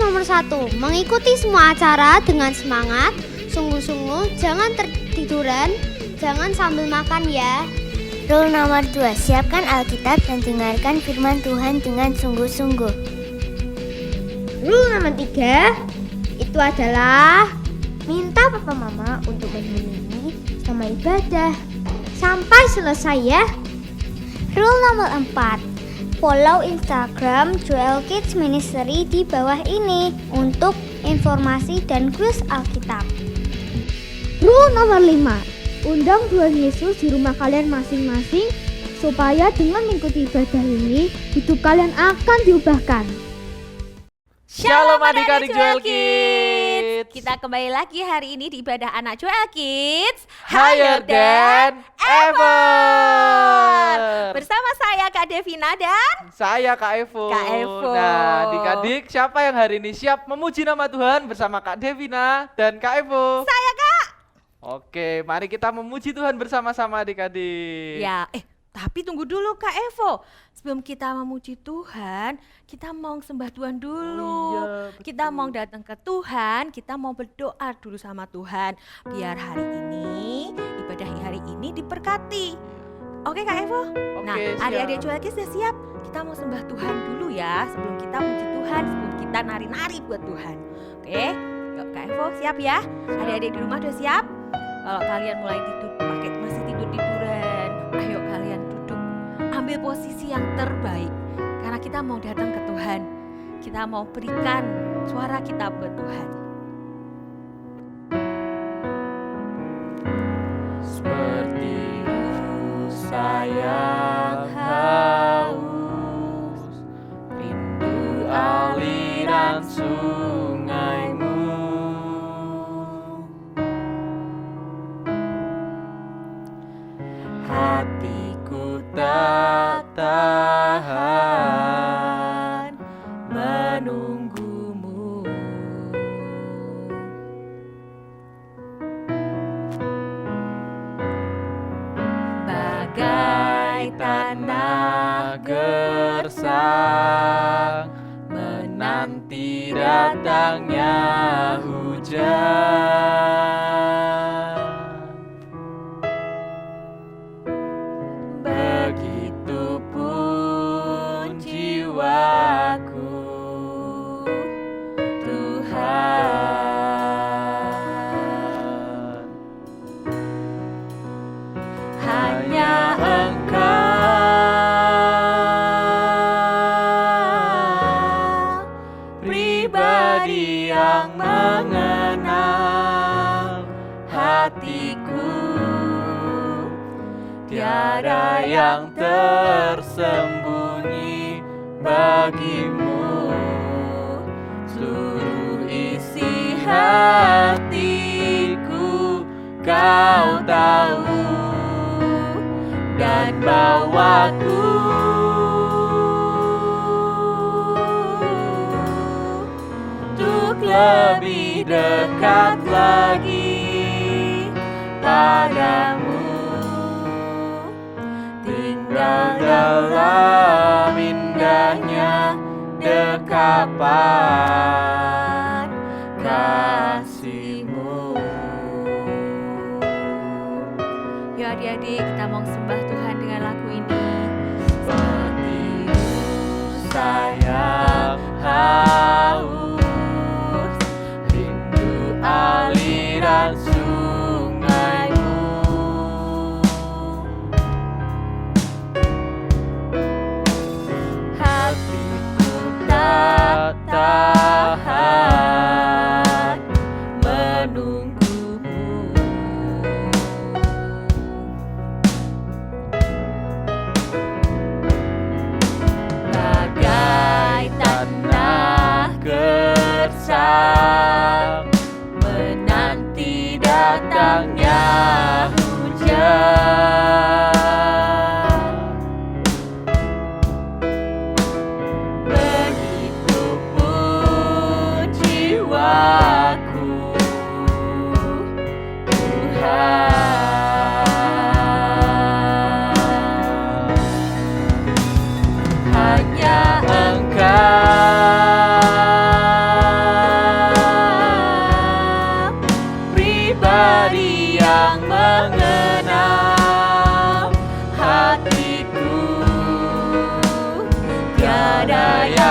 nomor 1, mengikuti semua acara dengan semangat, sungguh-sungguh, jangan tertiduran, jangan sambil makan ya. Rule nomor 2, siapkan Alkitab dan dengarkan firman Tuhan dengan sungguh-sungguh. Rule nomor 3, itu adalah minta papa mama untuk menemani sama ibadah sampai selesai ya. Rule nomor 4, follow Instagram Joel Kids Ministry di bawah ini untuk informasi dan kuis Alkitab. Rule nomor 5, undang Tuhan Yesus di rumah kalian masing-masing supaya dengan mengikuti ibadah ini hidup kalian akan diubahkan. Shalom adik-adik Joel Kids. Kita kembali lagi hari ini di ibadah anak Joel Kids Higher than ever. Bersama saya Kak Devina dan Saya Kak Evo. Kak Evo. Nah, adik-adik, siapa yang hari ini siap memuji nama Tuhan bersama Kak Devina dan Kak Evo? saya Kak. Oke, mari kita memuji Tuhan bersama-sama adik-adik. Ya, tapi tunggu dulu Kak Evo. Sebelum kita memuji Tuhan, kita mau sembah Tuhan dulu. Oh iya, betul. Kita mau datang ke Tuhan, kita mau berdoa dulu sama Tuhan. Biar hari ini, ibadah hari ini diberkati. Oke Kak Evo? Nah, siap. adik-adik Joel Kids sudah siap? Kita mau sembah Tuhan dulu ya. Sebelum kita puji Tuhan, sebelum kita nari-nari buat Tuhan. Oke, yuk Kak Evo siap ya? Adik-adik di rumah udah siap? Kalau kalian mulai tidur, masih tiduran, ayo kalian duduk. Ambil posisi yang terbaik. Karena kita mau datang ke Tuhan. Kita mau berikan suara kita buat Tuhan. Seperti rusa yang haus, rindu aliran sungaimu. Hatiku tak tahan menunggumu. Bagai Tanah gersang menanti datangnya hujan. Begitupun jiwaku, Tuhan. Hanya Engkau pribadi yang mengenal hatiku. Tiada yang tersembunyi bagimu. Seluruh isi hatiku Kau tahu, dan bawaku untuk lebih dekat lagi padamu. Tinggal dalam indahnya dekapan kasih-Mu. Yuk adik-adik, kita mau sembah Tuhan dengan lagu ini. Seperti sayang haus, rindu aliran sungaimu. Hatiku tak tahan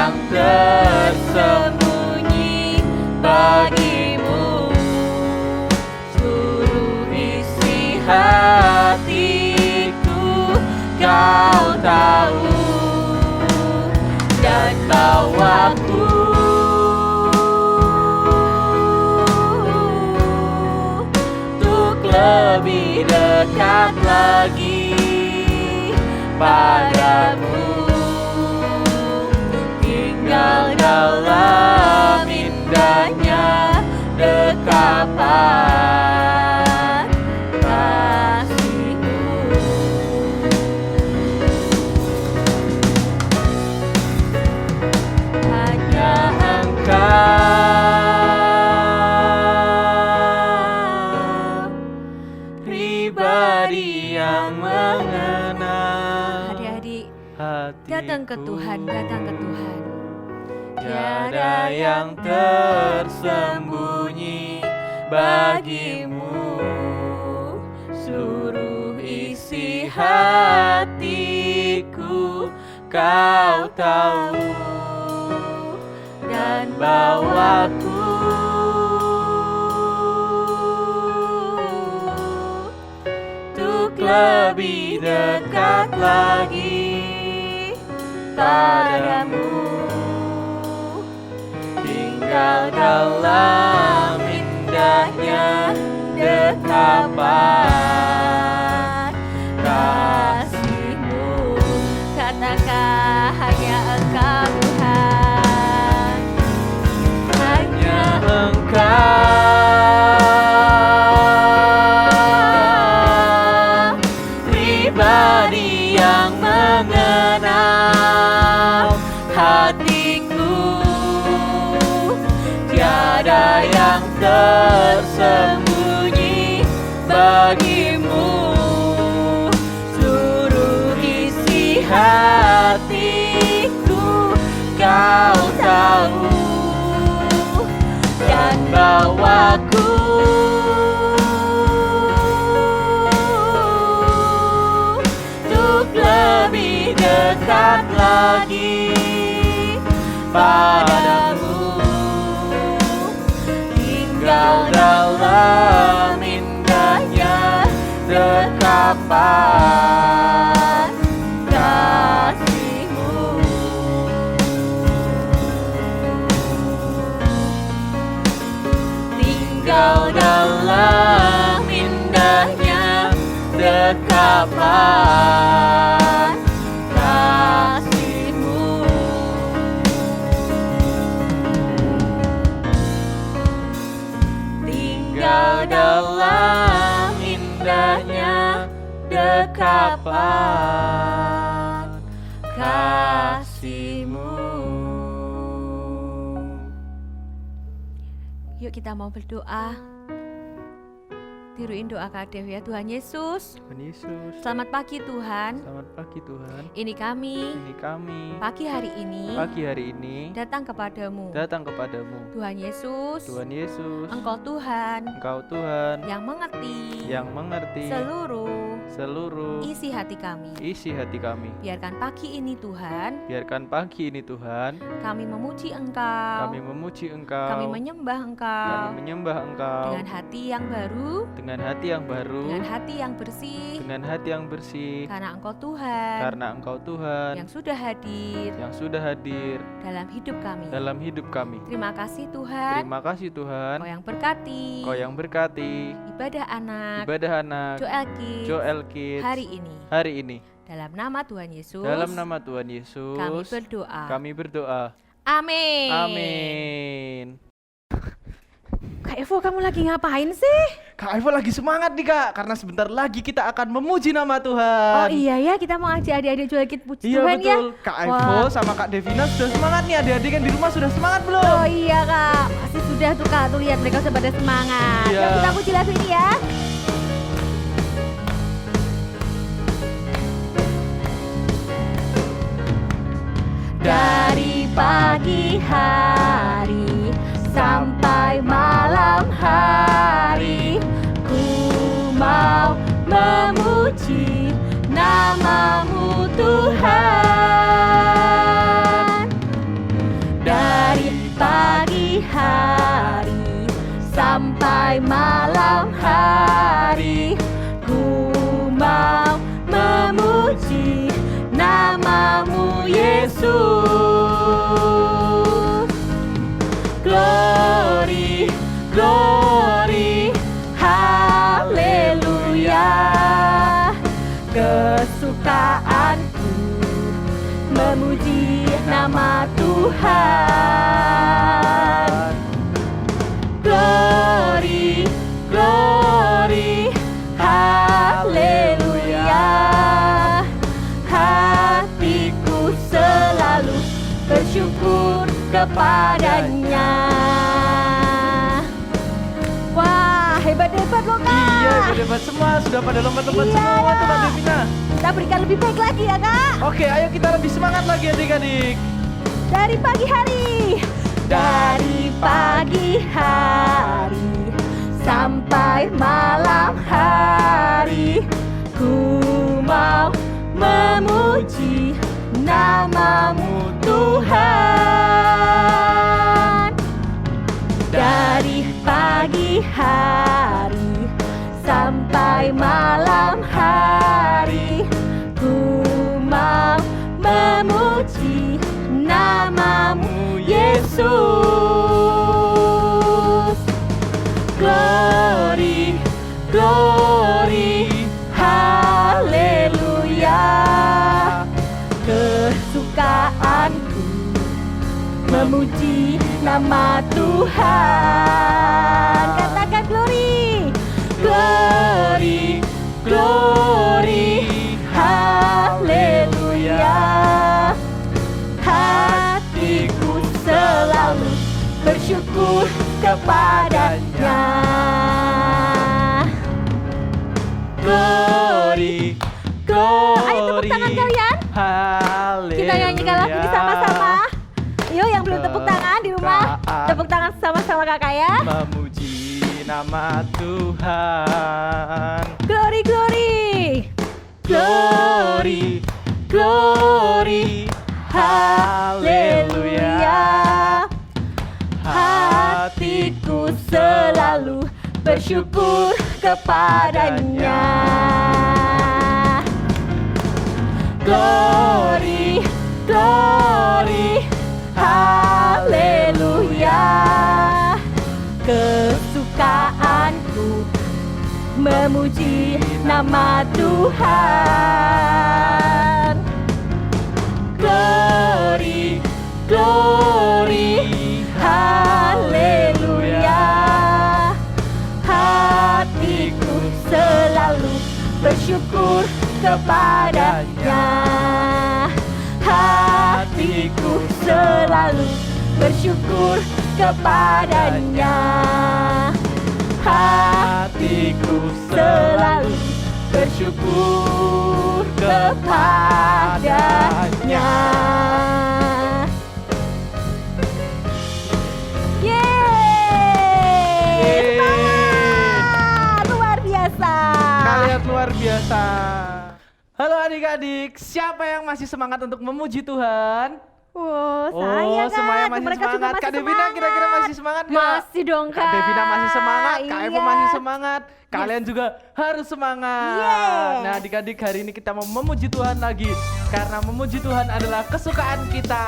yang tersembunyi bagimu, seluruh isi hatiku Kau tahu, dan bawaku untuk lebih dekat lagi padamu, tinggal dalam indahnya dekapan kasih-Mu. Hanya Engkau pribadi yang mengenal Adik-adik, hatiku. datang ke Tuhan, datang ke Tuhan. Tiada yang tersembunyi bagimu, seluruh isi hatiku Kau tahu, dan bawaku untuk lebih dekat lagi padamu, tinggal dalam indahnya dekapan kasih-Mu. Katakan hanya Engkau Tuhan, Hanya Engkau pribadi yang mengenal hatiku, tiada yang tersembunyi bagimu, seluruh isi hatiku Kau tahu, dan bawaku untuk lebih dekat lagi padamu, tinggal dalam indahnya dekapan kasih-Mu. Tinggal dalam indahnya dekapan kasih-Mu. Tinggal dalam indahnya dekapan kasih-Mu. yuk kita mau berdoa. Tiruin doa Kak Dev ya. Tuhan Yesus, Tuhan Yesus, selamat pagi Tuhan. selamat pagi Tuhan. Ini kami Ini kami pagi hari ini pagi hari ini datang kepadamu. datang kepadamu. Tuhan Yesus, Tuhan Yesus, Engkau Tuhan Engkau Tuhan yang mengerti seluruh isi hati kami. isi hati kami. Biarkan pagi ini Tuhan, Biarkan pagi ini Tuhan kami memuji Engkau, kami memuji Engkau, kami menyembah Engkau kami menyembah Engkau dengan hati yang baru, dengan hati yang baru, dengan hati yang bersih, dengan hati yang bersih, karena Engkau Tuhan karena Engkau Tuhan yang sudah hadir yang sudah hadir dalam hidup kami. dalam hidup kami. Terima kasih Tuhan, Terima kasih Tuhan, Kau yang berkati Kau yang berkati ibadah anak ibadah anak Joel Kids Joel Kids hari ini. hari ini. Dalam nama Tuhan Yesus, Dalam nama Tuhan Yesus, kami berdoa. kami berdoa. Amin. Amin. Kak Evo, kamu lagi ngapain sih? Kak Evo lagi semangat nih Kak, karena sebentar lagi kita akan memuji nama Tuhan. Oh iya ya, kita mau ajak adik-adik Joel Kids puji Iya Tuhan betul. ya. Kak Evo sama Kak Devina sudah semangat nih. Adik-adik yang di rumah sudah semangat belum? Oh iya Kak, pasti sudah tuh Kak, tuh lihat mereka sudah pada semangat. Iya. Yuk kita puji lagu ini ya. Dari pagi hari sampai malam hari, ku mau memuji namamu Tuhan. sampai malam hari. Ku mau memuji namamu Yesus. Glory, glory, haleluya. Kesukaanku memuji nama Tuhan. Glory, glory, haleluya. Hatiku selalu bersyukur kepadanya. Wah, hebat-hebat loh Kak. Iya, hebat semua. Sudah pada lompat-lompat Iya. semua tuh Kak Devina. Kita berikan lebih baik lagi ya Kak. Oke, ayo kita lebih semangat lagi adik-adik. Dari pagi hari. Dari pagi hari sampai malam hari, ku mau memuji namamu Tuhan. Dari pagi hari sampai malam hari, ku mau memuji namamu Yesus. Glory, glory, haleluya. Kesukaanku memuji nama Tuhan. Katakan glory, glory, glory, haleluya. Hatiku selalu bersyukur kepadanya. Glory, glory. Ayo tepuk tangan kalian. Haleluya. Kita nyanyikan lagu ini sama-sama. Yuk yang belum tepuk tangan di rumah, tepuk tangan sama-sama kakak ya. Memuji nama Tuhan. Glory, glory, Glory, glory, haleluya. Hatiku selalu bersyukur kepadanya. Glory, glory, haleluya. Kesukaanku memuji nama Tuhan. Glory, glory, haleluya. Hatiku selalu bersyukur kepadanya. Hatiku selalu bersyukur kepadanya. Hatiku selalu bersyukur kepadanya. Yeay, semangat, luar biasa. Kalian luar biasa. Halo adik-adik, siapa yang masih semangat untuk memuji Tuhan? Wow, saya kan. semuanya masih Mereka juga semangat. masih Kak Devina semangat. kira-kira masih semangat nggak? Masih dong Kak. Kak Devina masih semangat, Kak Evo Iya. masih semangat. Kalian juga harus semangat. Yes. Nah adik-adik, hari ini kita mau memuji Tuhan lagi. Karena memuji Tuhan adalah kesukaan kita.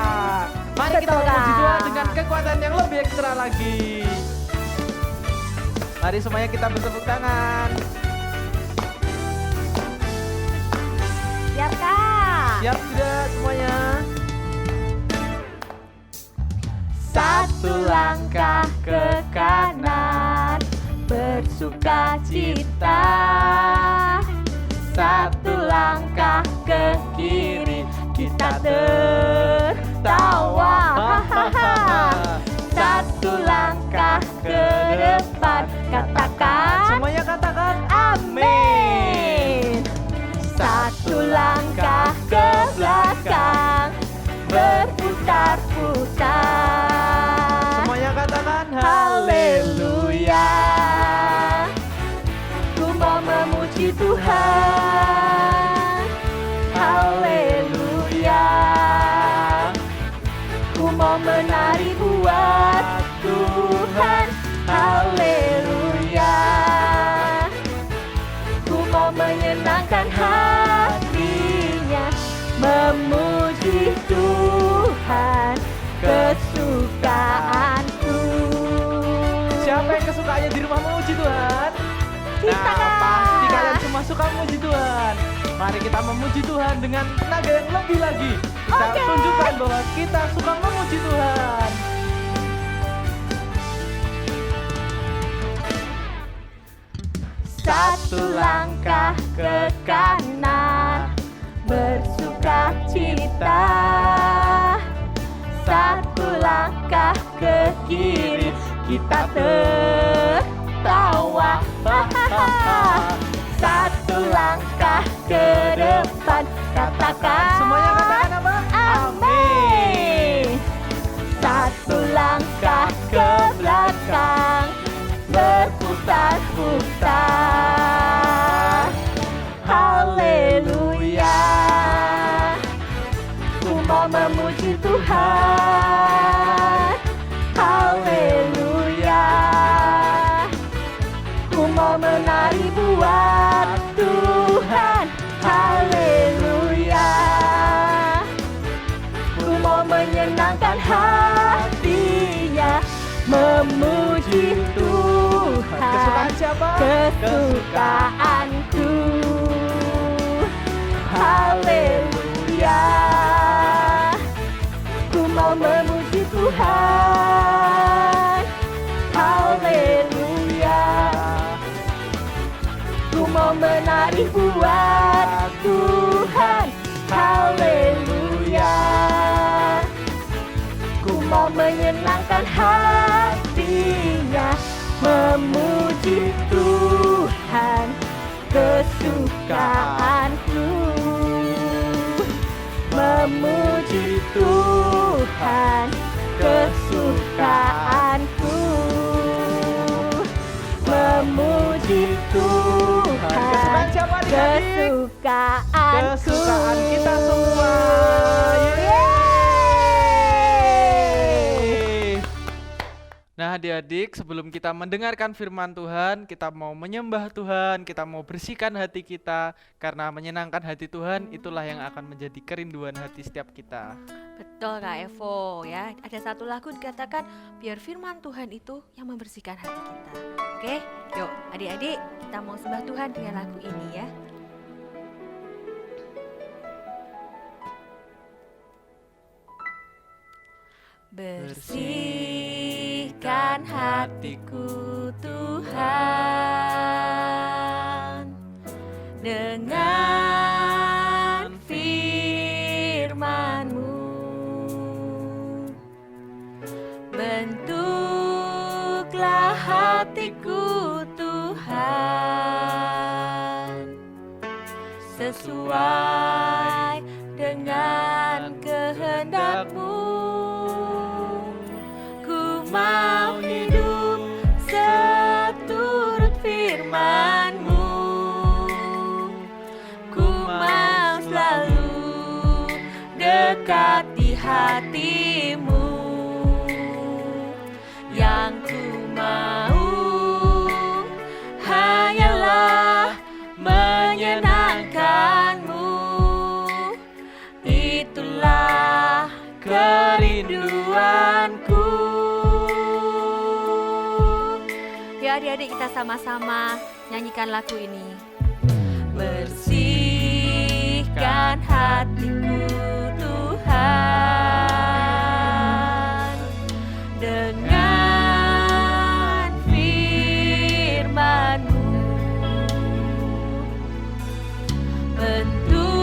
Mari kita Betul, memuji Kak. Tuhan dengan kekuatan yang lebih ekstra lagi. Mari semuanya kita bertepuk tangan. Siap Kak. Siap tidak semuanya? Satu langkah ke kanan, bersuka cita. Satu langkah ke kiri, kita tertawa. Hahaha. Satu langkah ke depan, katakan Semuanya katakan amin. Satu langkah ke belakang, berputar-putar. Semuanya katakan Haleluya. Ku mau memuji Tuhan. Haleluya. Ku mau menari buat Tuhan. Haleluya. menyenangkan hatinya, memuji Tuhan kesukaanku. Siapa yang kesukaannya di rumah memuji Tuhan? Kita Nah, pasti kalian semua suka memuji Tuhan. Mari kita memuji Tuhan dengan tenaga yang lebih lagi. Kita tunjukkan bahwa kita suka memuji Tuhan. Satu langkah ke kanan, bersuka cita. Satu langkah ke kiri, kita tertawa. Satu langkah ke depan, katakan Semuanya katakan apa? amin. Satu langkah ke belakang, berputar-putar. Haleluya, ku mau memuji Tuhan. Haleluya, ku mau menari buat Tuhan. Haleluya, ku mau menyenangkan hatinya, memuji Tuhan. Kesukaan siapa? Kesukaanku. Haleluya, ku mau memuji Tuhan. Haleluya, ku mau menari buat Tuhan. Haleluya, ku mau menyenangkan hatinya, memuji Tuhan kesukaanku. Memuji Tuhan kesukaanku. Memuji Tuhan Kesukaan siapa adik-adik? kesukaanku. Kesukaan kita semua. Yeay. Nah adik-adik, sebelum kita mendengarkan firman Tuhan, kita mau menyembah Tuhan, kita mau bersihkan hati kita, karena menyenangkan hati Tuhan itulah yang akan menjadi kerinduan hati setiap kita. Betul Kak Evo ya. Ada satu lagu dikatakan biar firman Tuhan itu yang membersihkan hati kita. Oke, yuk adik-adik kita mau sembah Tuhan dengan lagu ini ya. Bersihkan hatiku Tuhan dengan firman-Mu. Bentuklah hatiku Tuhan sesuai dengan kehendak-Mu. Ku mau hidup seturut firman-Mu. Ku mau selalu dekati hati-Mu. Yang ku mau hanyalah menyenangkan-Mu. Itulah kerinduanku. Ya adik-adik kita sama-sama nyanyikan lagu ini. Bersihkan hatiku Tuhan dengan firman-Mu.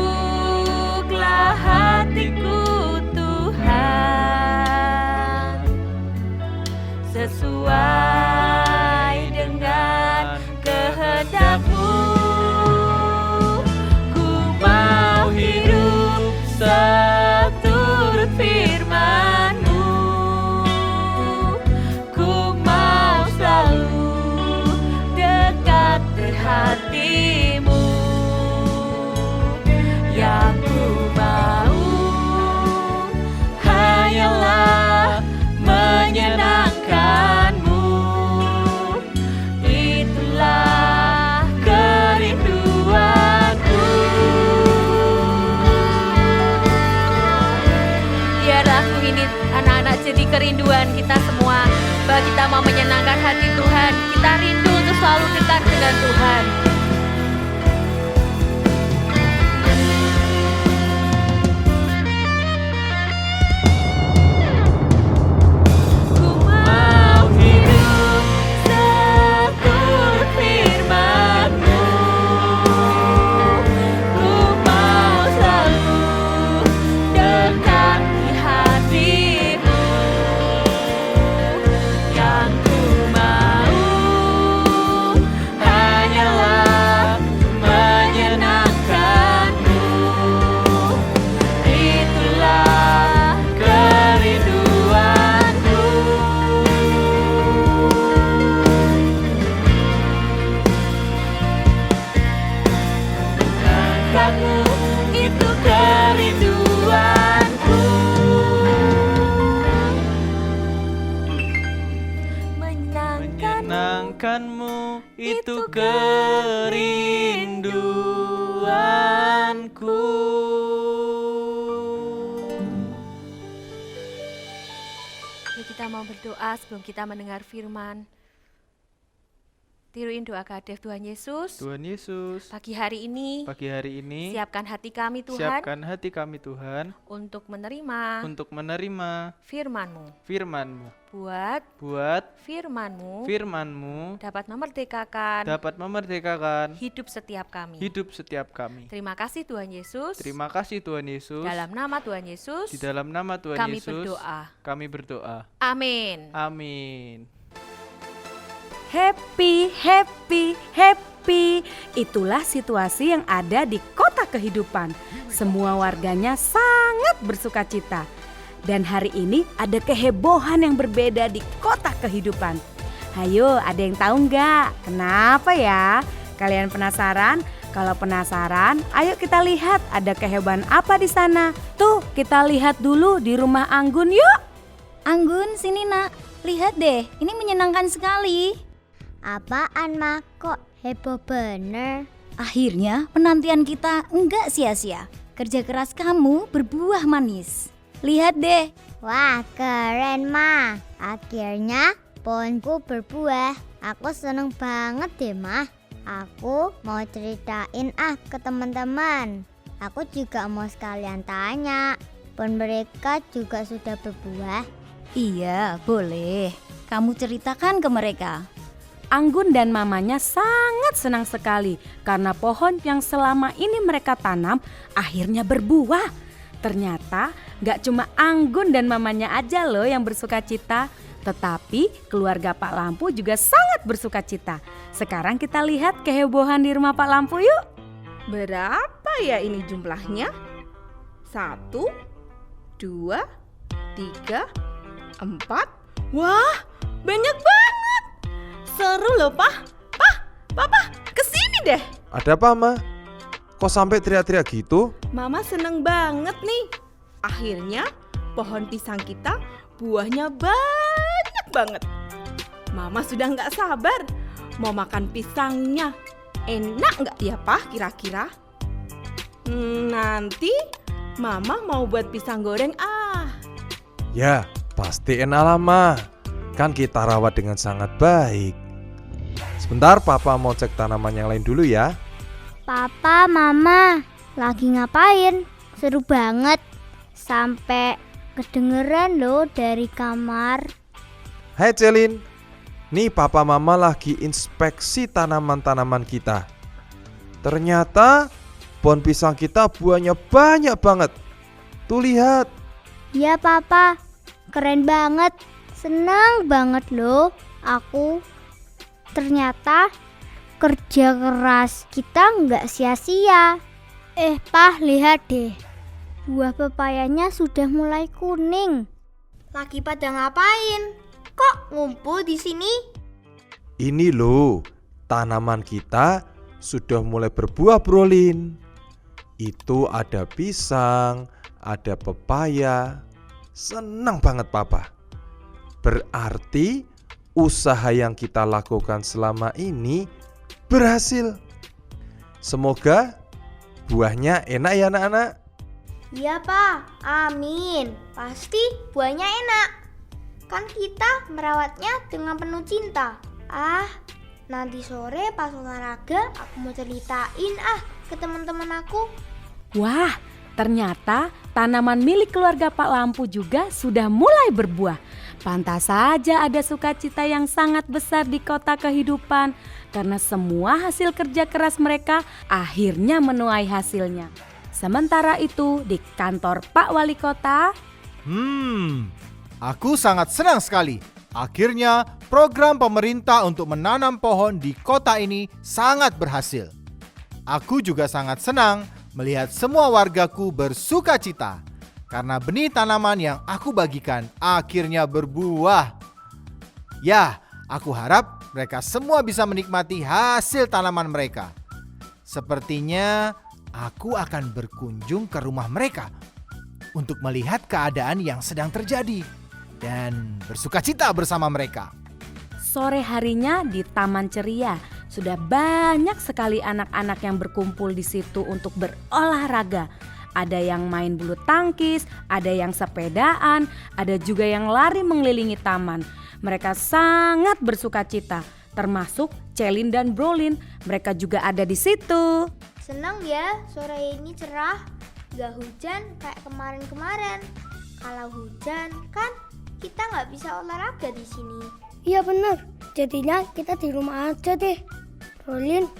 Bentuklah hatiku Tuhan sesuai dengan kehendak-Mu. Ku mau hidup seturut biar lagu ini anak-anak jadi kerinduan kita semua, bahwa kita mau menyenangkan hati Tuhan. Kita rindu untuk selalu dekat dengan Tuhan. Ku mau hidup seturut firman-Mu. Ku mau selalu dekat di hati-Mu. Yang ku mau hanyalah menyenangkan-Mu. Itulah kerinduanku. Menyenangkan-Mu itu kerinduanku. Menyenangkan-Mu itu kerinduanku. Yuk kita mau berdoa sebelum kita mendengar firman. Tiruin doa kadef Tuhan Yesus. Tuhan Yesus, Pagi hari ini, pagi hari ini siapkan hati kami Tuhan siapkan hati kami Tuhan untuk menerima untuk menerima firman-Mu. firman-Mu. Buat Firman-Mu firman-Mu dapat memerdekakan dapat memerdekakan hidup setiap kami. hidup setiap kami. Terima kasih Tuhan Yesus. Terima kasih Tuhan Yesus. Dalam nama Tuhan Yesus, Di dalam nama Tuhan kami Yesus berdoa. kami berdoa. Amin. Amin. Happy, happy, happy. Itulah situasi yang ada di kota kehidupan. Semua warganya sangat bersukacita. Dan hari ini ada kehebohan yang berbeda di kota kehidupan. Hayo, ada yang tahu nggak? Kenapa ya? Kalian penasaran? Kalau penasaran, ayo kita lihat ada kehebohan apa di sana. Tuh, kita lihat dulu di rumah Anggun yuk. Anggun, sini nak. Lihat deh, ini menyenangkan sekali. Apaan mak, kok heboh bener? Akhirnya penantian kita enggak sia-sia. Kerja keras kamu berbuah manis. Lihat deh. Wah, keren ma. Akhirnya pohonku berbuah. Aku seneng banget deh ma. Aku mau ceritain ke teman-teman. Aku juga mau sekalian tanya. Pohon mereka juga sudah berbuah. Iya, boleh. Kamu ceritakan ke mereka. Anggun dan mamanya sangat senang sekali karena pohon yang selama ini mereka tanam akhirnya berbuah. Ternyata gak cuma Anggun dan mamanya aja loh yang bersukacita, tetapi keluarga Pak Lampu juga sangat bersukacita. Sekarang kita lihat kehebohan di rumah Pak Lampu yuk. Berapa ya ini jumlahnya? 1, 2, 3, 4. Wah, banyak banget. Seru loh, Papa, kesini deh. Ada apa, Ma? Kok sampai teriak-teriak gitu? Mama seneng banget nih. Akhirnya pohon pisang kita buahnya banyak banget. Mama sudah gak sabar mau makan pisangnya. Enak gak ya, Pak, kira-kira? Nanti Mama mau buat pisang goreng Ya, pasti enak lah, Ma. Kan kita rawat dengan sangat baik. Sebentar, Papa mau cek tanaman yang lain dulu ya. Papa, Mama, lagi ngapain? Seru banget. Sampai kedengeran loh dari kamar. Hai Celin, nih Papa Mama lagi inspeksi tanaman-tanaman kita. Ternyata pohon pisang kita buahnya banyak banget. Tuh lihat. Ya Papa, keren banget. Senang banget loh aku. Ternyata kerja keras kita nggak sia-sia. Pak, lihat deh. Buah pepayanya sudah mulai kuning. Lagi pada ngapain? Kok ngumpul di sini? Ini loh, tanaman kita sudah mulai berbuah, Brolin. Itu ada pisang, ada pepaya. Senang banget Papa. Berarti usaha yang kita lakukan selama ini berhasil. Semoga buahnya enak ya anak-anak. Iya Pak, amin. Pasti buahnya enak. Kan kita merawatnya dengan penuh cinta. Nanti sore pas olahraga aku mau ceritain ke teman-teman aku. Wah, ternyata tanaman milik keluarga Pak Lampu juga sudah mulai berbuah. Pantas saja ada sukacita yang sangat besar di kota kehidupan karena semua hasil kerja keras mereka akhirnya menuai hasilnya. Sementara itu di kantor Pak Wali Kota, Aku sangat senang sekali. Akhirnya program pemerintah untuk menanam pohon di kota ini sangat berhasil. Aku juga sangat senang melihat semua wargaku bersukacita karena benih tanaman yang aku bagikan akhirnya berbuah. Ya, aku harap mereka semua bisa menikmati hasil tanaman mereka. Sepertinya aku akan berkunjung ke rumah mereka untuk melihat keadaan yang sedang terjadi dan bersukacita bersama mereka. sore harinya di Taman Ceria sudah banyak sekali anak-anak yang berkumpul di situ untuk berolahraga. Ada yang main bulu tangkis, ada yang sepedaan, ada juga yang lari mengelilingi taman. Mereka sangat bersukacita, termasuk Celin dan Brolin. Mereka juga ada di situ. Senang ya sore ini cerah, gak hujan kayak kemarin-kemarin. Kalau hujan kan kita nggak bisa olahraga di sini. Iya bener, jadinya kita di rumah aja deh. Brolin,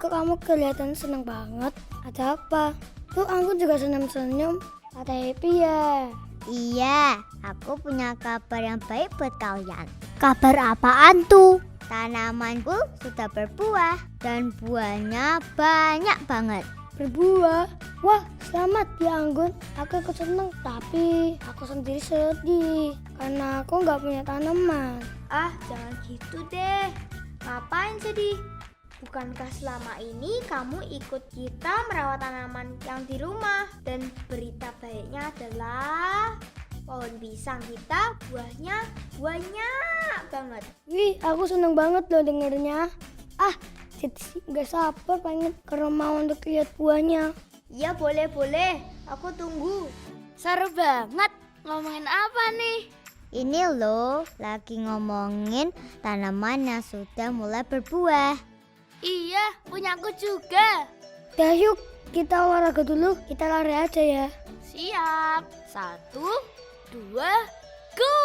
kok kamu kelihatan senang banget? Ada apa? Tuh aku juga senyum-senyum. Ada happy ya? Iya, aku punya kabar yang baik buat kalian. Kabar apaan tuh? Tanamanku sudah berbuah dan buahnya banyak banget. Berbuah? Wah, selamat ya Anggun. Aku ikut seneng, tapi aku sendiri sedih karena aku nggak punya tanaman. Jangan gitu deh. Ngapain sedih? Bukankah selama ini kamu ikut kita merawat tanaman yang di rumah? Dan berita baiknya adalah pohon pisang kita buahnya banyak banget. Wih, aku seneng banget loh dengernya. Jadi nggak sabar pengen ke rumah untuk lihat buahnya. Ya boleh. Aku tunggu. Seru banget. Ngomongin apa nih? Ini loh, lagi ngomongin tanaman yang sudah mulai berbuah. Iya, punya aku juga. Ya yuk, kita olahraga dulu. Kita lari aja ya. Siap. 1, 2, go!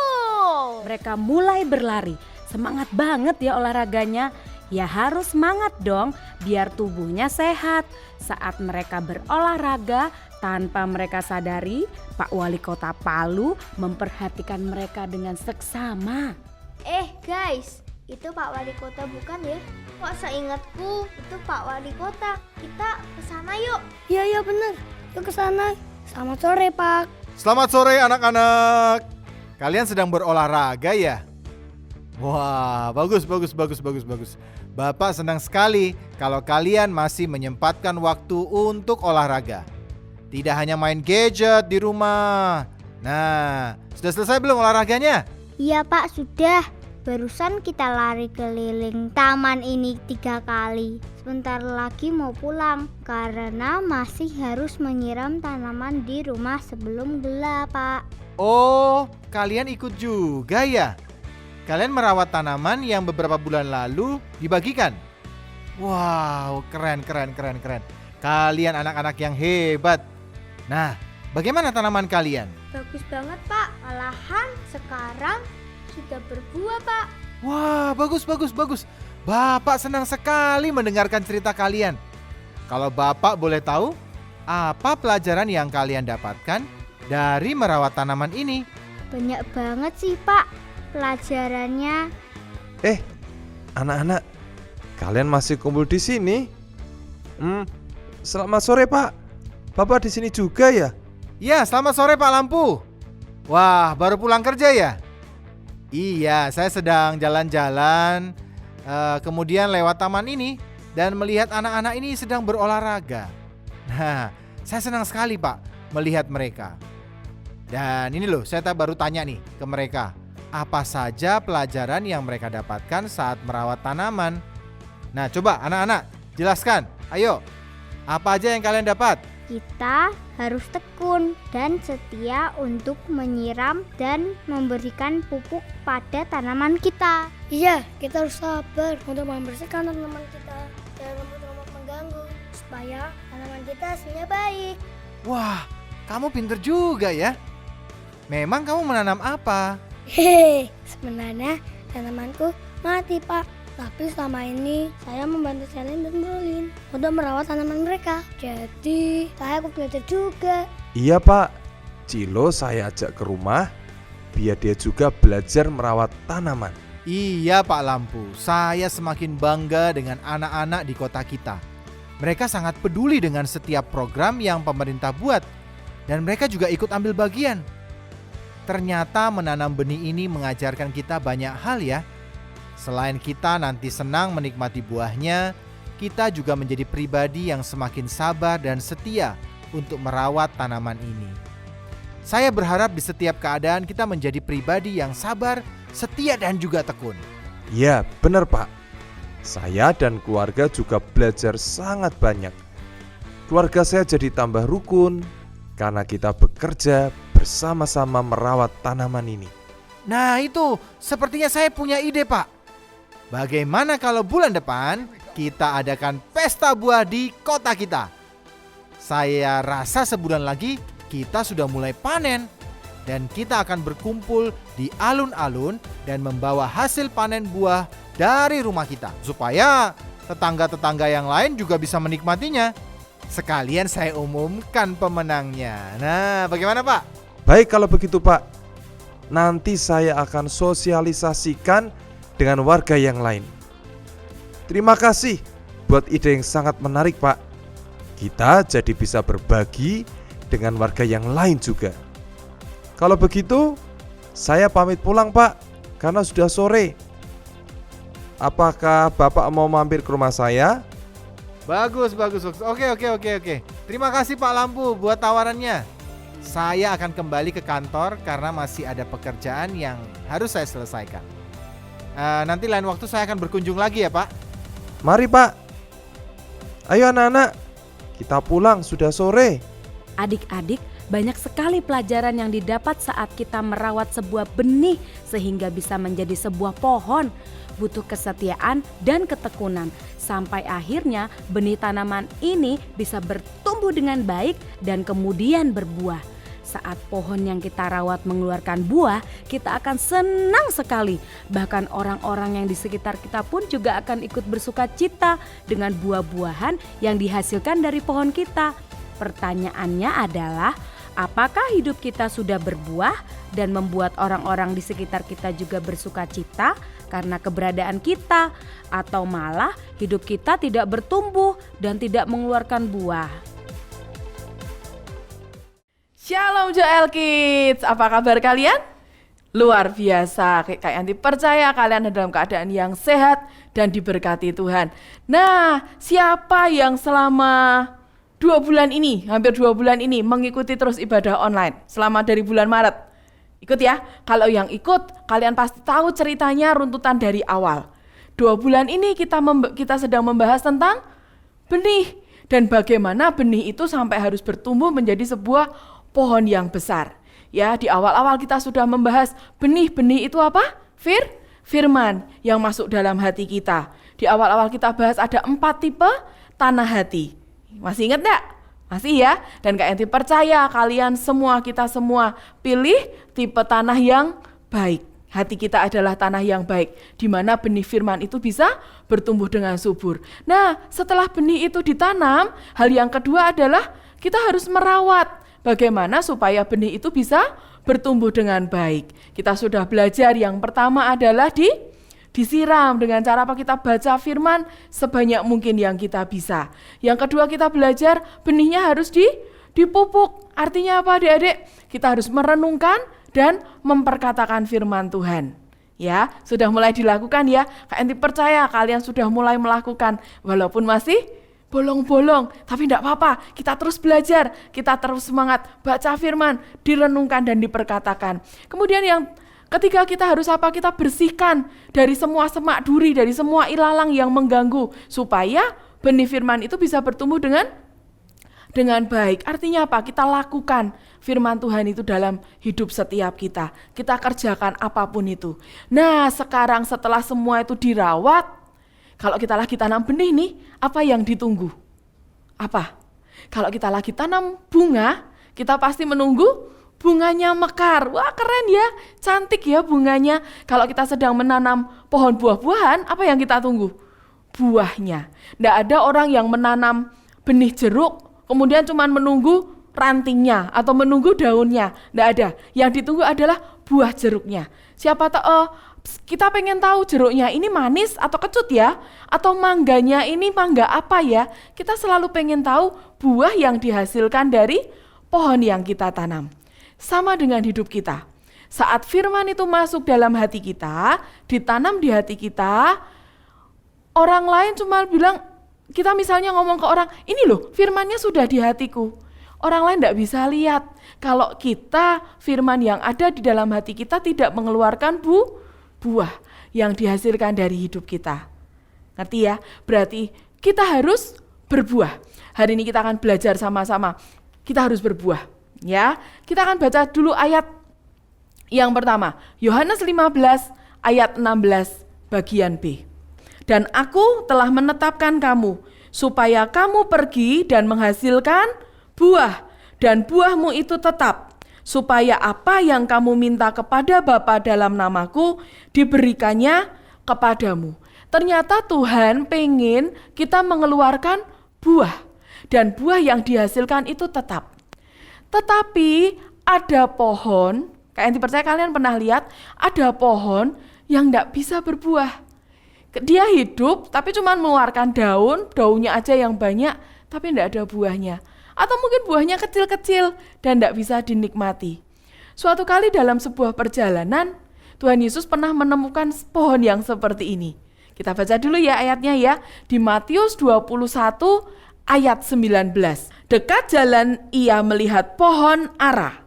Mereka mulai berlari. Semangat banget ya olahraganya. Ya harus semangat dong biar tubuhnya sehat. Saat mereka berolahraga tanpa mereka sadari, Pak Wali Kota Palu memperhatikan mereka dengan seksama. Guys, itu Pak Wali Kota bukan ya? Kok seingatku itu Pak Wali Kota. Kita kesana yuk. Iya bener. Yuk kesana. Selamat sore Pak. Selamat sore anak-anak. Kalian sedang berolahraga ya? Wah, bagus. Bapak senang sekali kalau kalian masih menyempatkan waktu untuk olahraga. Tidak hanya main gadget di rumah. Nah, sudah selesai belum olahraganya? Iya Pak, sudah. Barusan kita lari keliling taman ini 3 kali. Sebentar lagi mau pulang karena masih harus menyiram tanaman di rumah sebelum gelap, Pak. Oh, kalian ikut juga ya? Kalian merawat tanaman yang beberapa bulan lalu dibagikan. Wow, keren. Kalian anak-anak yang hebat. Nah, bagaimana tanaman kalian? Bagus banget Pak. Malahan sekarang sudah berbuah Pak. Wah, bagus. Bapak senang sekali mendengarkan cerita kalian. Kalau Bapak boleh tahu, apa pelajaran yang kalian dapatkan dari merawat tanaman ini? Banyak banget sih Pak pelajarannya. Anak-anak, kalian masih kumpul di sini? Selamat sore Pak. Bapak di sini juga ya? Ya, selamat sore Pak Lampu. Wah, baru pulang kerja ya? Iya, saya sedang jalan-jalan, kemudian lewat taman ini dan melihat anak-anak ini sedang berolahraga. Nah, saya senang sekali Pak melihat mereka. Dan ini loh, saya baru tanya nih ke mereka, apa saja pelajaran yang mereka dapatkan saat merawat tanaman. Nah, coba anak-anak jelaskan, ayo. Apa aja yang kalian dapat? Kita harus tekun dan setia untuk menyiram dan memberikan pupuk pada tanaman kita. Iya, kita harus sabar untuk membersihkan tanaman kita dari rumput-rumput mengganggu supaya tanaman kita hasilnya baik. Wah, kamu pinter juga ya. Memang kamu menanam apa? Hehe, sebenarnya tanamanku mati, Pak. Tapi selama ini saya membantu Selin dan Brolin untuk merawat tanaman mereka. Jadi saya ikut belajar juga. Iya Pak, Cilo saya ajak ke rumah biar dia juga belajar merawat tanaman. Iya Pak Lampu, saya semakin bangga dengan anak-anak di kota kita. Mereka sangat peduli dengan setiap program yang pemerintah buat. Dan mereka juga ikut ambil bagian. Ternyata menanam benih ini mengajarkan kita banyak hal ya. Selain kita nanti senang menikmati buahnya, kita juga menjadi pribadi yang semakin sabar dan setia untuk merawat tanaman ini. Saya berharap di setiap keadaan kita menjadi pribadi yang sabar, setia dan juga tekun. Ya, benar Pak. Saya dan keluarga juga belajar sangat banyak. Keluarga saya jadi tambah rukun karena kita bekerja bersama-sama merawat tanaman ini. Nah itu, sepertinya saya punya ide Pak. Bagaimana kalau bulan depan kita adakan pesta buah di kota kita? Saya rasa sebulan lagi kita sudah mulai panen. Dan kita akan berkumpul di alun-alun dan membawa hasil panen buah dari rumah kita. Supaya tetangga-tetangga yang lain juga bisa menikmatinya. Sekalian saya umumkan pemenangnya. Nah bagaimana Pak? Baik kalau begitu Pak. Nanti saya akan sosialisasikan dengan warga yang lain. Terima kasih buat ide yang sangat menarik Pak. Kita jadi bisa berbagi dengan warga yang lain juga. Kalau begitu, saya pamit pulang Pak, karena sudah sore. Apakah Bapak mau mampir ke rumah saya? Bagus. Oke. Terima kasih Pak Lampu buat tawarannya. Saya akan kembali ke kantor karena masih ada pekerjaan yang harus saya selesaikan. Nanti lain waktu saya akan berkunjung lagi ya Pak. Mari Pak. Ayo anak-anak, kita pulang, sudah sore. Adik-adik, banyak sekali pelajaran yang didapat saat kita merawat sebuah benih sehingga bisa menjadi sebuah pohon. Butuh kesetiaan dan ketekunan sampai akhirnya benih tanaman ini bisa bertumbuh dengan baik dan kemudian berbuah. Saat pohon yang kita rawat mengeluarkan buah, kita akan senang sekali. Bahkan orang-orang yang di sekitar kita pun juga akan ikut bersuka cita dengan buah-buahan yang dihasilkan dari pohon kita. Pertanyaannya adalah, apakah hidup kita sudah berbuah dan membuat orang-orang di sekitar kita juga bersuka cita karena keberadaan kita? Atau malah hidup kita tidak bertumbuh dan tidak mengeluarkan buah? Shalom Joel Kids, apa kabar kalian? Luar biasa, kayak Yanti percaya kalian ada dalam keadaan yang sehat dan diberkati Tuhan. Nah, siapa yang selama 2 bulan ini, hampir 2 bulan ini mengikuti terus ibadah online selama dari bulan Maret? Ikut ya, kalau yang ikut kalian pasti tahu ceritanya runtutan dari awal. 2 bulan ini kita sedang membahas tentang benih dan bagaimana benih itu sampai harus bertumbuh menjadi sebuah pohon yang besar. Ya, di awal-awal kita sudah membahas benih-benih itu apa? Firman yang masuk dalam hati kita. Di awal-awal kita bahas ada 4 tipe tanah hati. Masih ingat enggak? Masih ya? Dan Kak Enti percaya kalian semua, kita semua pilih tipe tanah yang baik. Hati kita adalah tanah yang baik, di mana benih firman itu bisa bertumbuh dengan subur. Nah, setelah benih itu ditanam, hal yang kedua adalah kita harus merawat. Bagaimana supaya benih itu bisa bertumbuh dengan baik. Kita sudah belajar yang pertama adalah disiram dengan cara apa? Kita baca firman sebanyak mungkin yang kita bisa. Yang kedua kita belajar benihnya harus dipupuk. Artinya apa adik-adik? Kita harus merenungkan dan memperkatakan firman Tuhan. Ya, sudah mulai dilakukan ya. Kak Enti percaya kalian sudah mulai melakukan walaupun masih bolong-bolong, tapi tidak apa-apa, kita terus belajar, kita terus semangat, baca firman, direnungkan dan diperkatakan. Kemudian yang ketiga kita harus apa? Kita bersihkan dari semua semak duri, dari semua ilalang yang mengganggu, supaya benih firman itu bisa bertumbuh dengan dengan baik. Artinya apa? Kita lakukan firman Tuhan itu dalam hidup setiap kita. Kita kerjakan apapun itu. Nah, sekarang setelah semua itu dirawat, kalau kita lagi tanam benih nih, apa yang ditunggu? Apa? Kalau kita lagi tanam bunga, kita pasti menunggu bunganya mekar. Wah, keren ya, cantik ya bunganya. Kalau kita sedang menanam pohon buah-buahan, apa yang kita tunggu? Buahnya. Nggak ada orang yang menanam benih jeruk, kemudian cuma menunggu rantingnya atau menunggu daunnya. Nggak ada. Yang ditunggu adalah buah jeruknya. Siapa tahu kita pengen tahu jeruknya ini manis atau kecut ya, atau mangganya ini mangga apa ya. Kita selalu pengen tahu buah yang dihasilkan dari pohon yang kita tanam. Sama dengan hidup kita. Saat firman itu masuk dalam hati kita, ditanam di hati kita, orang lain cuma bilang, kita misalnya ngomong ke orang, ini loh firmannya sudah di hatiku. Orang lain tidak bisa lihat kalau kita firman yang ada di dalam hati kita tidak mengeluarkan buah yang dihasilkan dari hidup kita. Ngerti ya? Berarti kita harus berbuah. Hari ini kita akan belajar sama-sama. Kita harus berbuah. Ya, kita akan baca dulu ayat yang pertama. Yohanes 15 ayat 16 bagian B. Dan aku telah menetapkan kamu supaya kamu pergi dan menghasilkan buah, dan buahmu itu tetap, supaya apa yang kamu minta kepada Bapa dalam namaku diberikannya kepadamu. Ternyata Tuhan pengen kita mengeluarkan buah, dan buah yang dihasilkan itu tetap. Tetapi ada pohon, kayak yang percaya kalian pernah lihat, ada pohon yang tidak bisa berbuah. Dia hidup tapi cuma mengeluarkan daunnya aja yang banyak, tapi tidak ada buahnya. Atau mungkin buahnya kecil-kecil dan tidak bisa dinikmati. Suatu kali dalam sebuah perjalanan, Tuhan Yesus pernah menemukan pohon yang seperti ini. Kita baca dulu ya ayatnya ya, di Matius 21 ayat 19. Dekat jalan ia melihat pohon ara,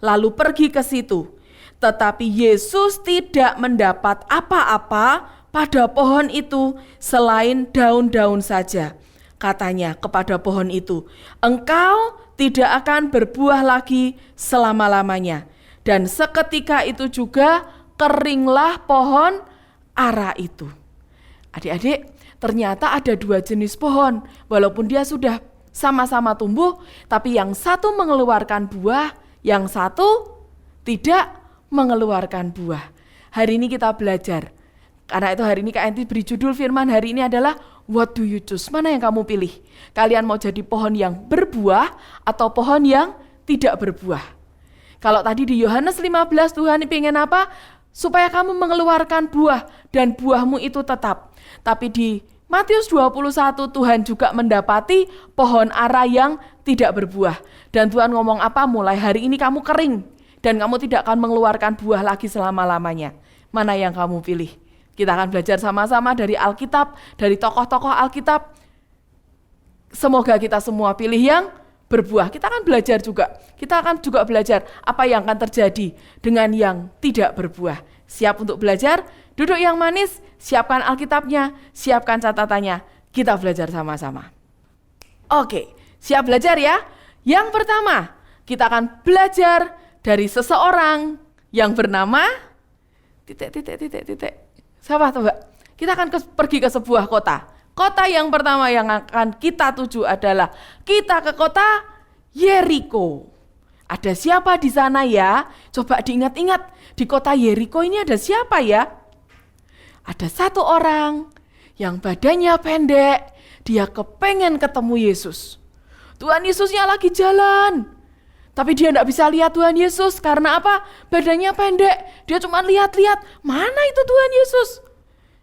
lalu pergi ke situ. Tetapi Yesus tidak mendapat apa-apa pada pohon itu selain daun-daun saja. Katanya kepada pohon itu, engkau tidak akan berbuah lagi selama-lamanya. Dan seketika itu juga keringlah pohon ara itu. Adik-adik, ternyata ada dua jenis pohon. Walaupun dia sudah sama-sama tumbuh, tapi yang satu mengeluarkan buah, yang satu tidak mengeluarkan buah. Hari ini kita belajar. Karena itu hari ini Kak Enti beri judul firman hari ini adalah What do you choose? Mana yang kamu pilih? Kalian mau jadi pohon yang berbuah atau pohon yang tidak berbuah? Kalau tadi di Yohanes 15 Tuhan ingin apa? Supaya kamu mengeluarkan buah dan buahmu itu tetap. Tapi di Matius 21 Tuhan juga mendapati pohon ara yang tidak berbuah. Dan Tuhan ngomong apa? Mulai hari ini kamu kering dan kamu tidak akan mengeluarkan buah lagi selama-lamanya. Mana yang kamu pilih? Kita akan belajar sama-sama dari Alkitab, dari tokoh-tokoh Alkitab. Semoga kita semua pilih yang berbuah. Kita akan belajar juga. Kita akan juga belajar apa yang akan terjadi dengan yang tidak berbuah. Siap untuk belajar? Duduk yang manis, siapkan Alkitabnya, siapkan catatannya. Kita belajar sama-sama. Oke, siap belajar ya? Yang pertama, kita akan belajar dari seseorang yang bernama Siapa tuh Mbak? Kita akan pergi ke sebuah kota. Kota yang pertama yang akan kita tuju adalah kita ke kota Yeriko. Ada siapa di sana ya? Coba diingat-ingat, di kota Yeriko ini ada siapa ya? Ada satu orang yang badannya pendek, dia kepengen ketemu Yesus. Tuhan Yesusnya lagi jalan, tapi dia tidak bisa lihat Tuhan Yesus. Karena apa? Badannya pendek, dia cuma lihat-lihat, mana itu Tuhan Yesus?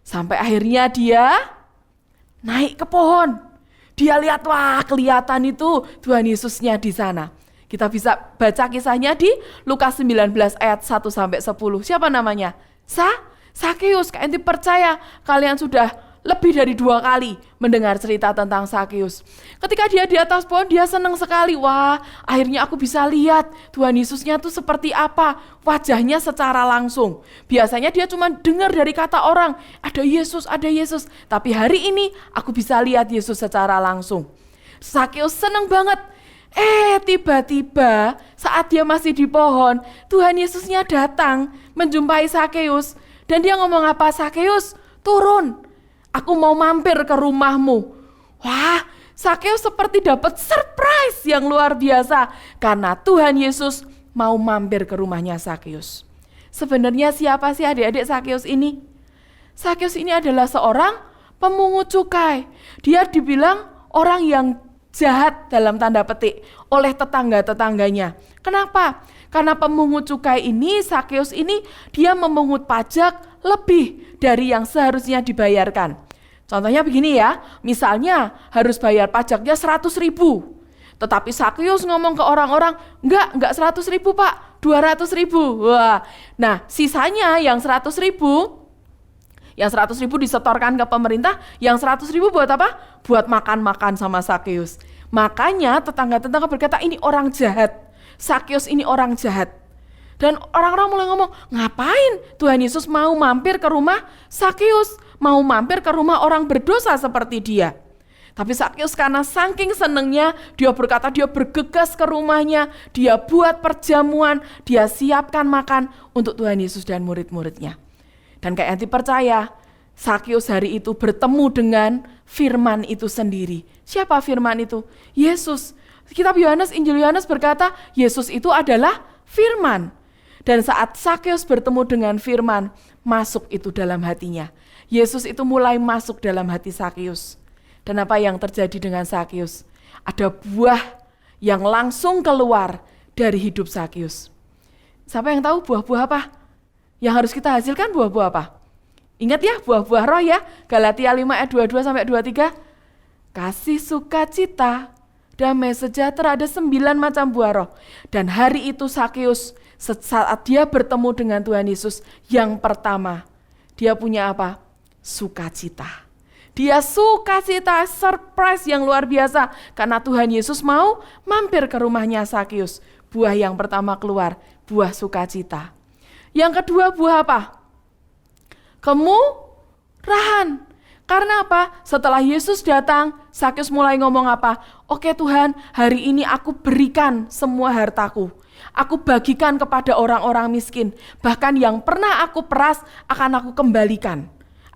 Sampai akhirnya dia naik ke pohon. Dia lihat, wah kelihatan itu Tuhan Yesusnya di sana. Kita bisa baca kisahnya di Lukas 19 ayat 1-10. Siapa namanya? Sakeus. Kak Enti percaya kalian sudah lebih dari 2 kali mendengar cerita tentang Sakeus. Ketika dia di atas pohon, dia senang sekali. Wah, akhirnya aku bisa lihat Tuhan Yesusnya tuh seperti apa, wajahnya secara langsung. Biasanya dia cuma dengar dari kata orang, ada Yesus, ada Yesus. Tapi hari ini aku bisa lihat Yesus secara langsung. Sakeus senang banget. Tiba-tiba saat dia masih di pohon, Tuhan Yesusnya datang menjumpai Sakeus. Dan dia ngomong apa? Sakeus, turun. Aku mau mampir ke rumahmu. Wah, Sakeus seperti dapat surprise yang luar biasa. Karena Tuhan Yesus mau mampir ke rumahnya Sakeus. Sebenarnya siapa sih adik-adik Sakeus ini? Sakeus ini adalah seorang pemungut cukai. Dia dibilang orang yang jahat dalam tanda petik oleh tetangga-tetangganya. Kenapa? Karena pemungut cukai ini, Sakeus ini, dia memungut pajak lebih dari yang seharusnya dibayarkan. Contohnya begini ya, misalnya harus bayar pajaknya 100.000. Tetapi Sakeus ngomong ke orang-orang, enggak 100.000 Pak, 200.000. Wah, nah sisanya yang 100.000, yang 100.000 disetorkan ke pemerintah, yang 100.000 buat apa? Buat makan-makan sama Sakeus. Makanya tetangga-tetangga berkata, ini orang jahat. Sakeus ini orang jahat. Dan orang-orang mulai ngomong, ngapain Tuhan Yesus mau mampir ke rumah Sakeus? Mau mampir ke rumah orang berdosa seperti dia. Tapi Sakeus karena saking senengnya, dia berkata dia bergegas ke rumahnya, dia buat perjamuan, dia siapkan makan untuk Tuhan Yesus dan murid-muridnya. Dan kayak yang dipercaya, Sakeus hari itu bertemu dengan firman itu sendiri. Siapa firman itu? Yesus. Kitab Yohanes, Injil Yohanes berkata, Yesus itu adalah firman. Dan saat Sakeus bertemu dengan firman, masuk itu dalam hatinya. Yesus itu mulai masuk dalam hati Sakeus. Dan apa yang terjadi dengan Sakeus? Ada buah yang langsung keluar dari hidup Sakeus. Siapa yang tahu buah-buah apa? Yang harus kita hasilkan buah-buah apa? Ingat ya, buah-buah roh ya. Galatia 5 ayat 22-23. Kasih, sukacita, damai sejahtera, ada 9 macam buah roh. Dan hari itu Sakeus, saat dia bertemu dengan Tuhan Yesus, yang pertama, dia punya apa? Sukacita. Dia sukacita, surprise yang luar biasa. Karena Tuhan Yesus mau mampir ke rumahnya Sakeus. Buah yang pertama keluar, buah sukacita. Yang kedua buah apa? Kemurahan. Karena apa? Setelah Yesus datang, Sakeus mulai ngomong apa? Oke Tuhan, hari ini aku berikan semua hartaku. Aku bagikan kepada orang-orang miskin. Bahkan yang pernah aku peras akan aku kembalikan.